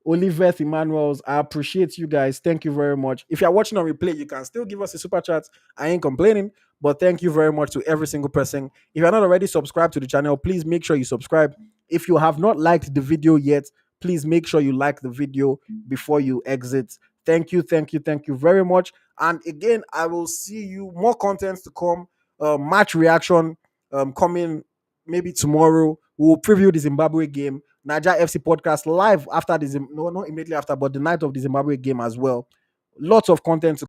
Oliver Emmanuel's. I appreciate you guys. Thank you very much. If you're watching on replay, you can still give us a super chat. I ain't complaining, but thank you very much to every single person. If you're not already subscribed to the channel, please make sure you subscribe. If you have not liked the video yet, please make sure you like the video before you exit. Thank you, thank you, thank you very much. And again, I will see you more content to come. Match reaction coming maybe tomorrow. We will preview the Zimbabwe game. Niger FC podcast live after the no, not immediately after, but the night of the Zimbabwe game as well. Lots of content to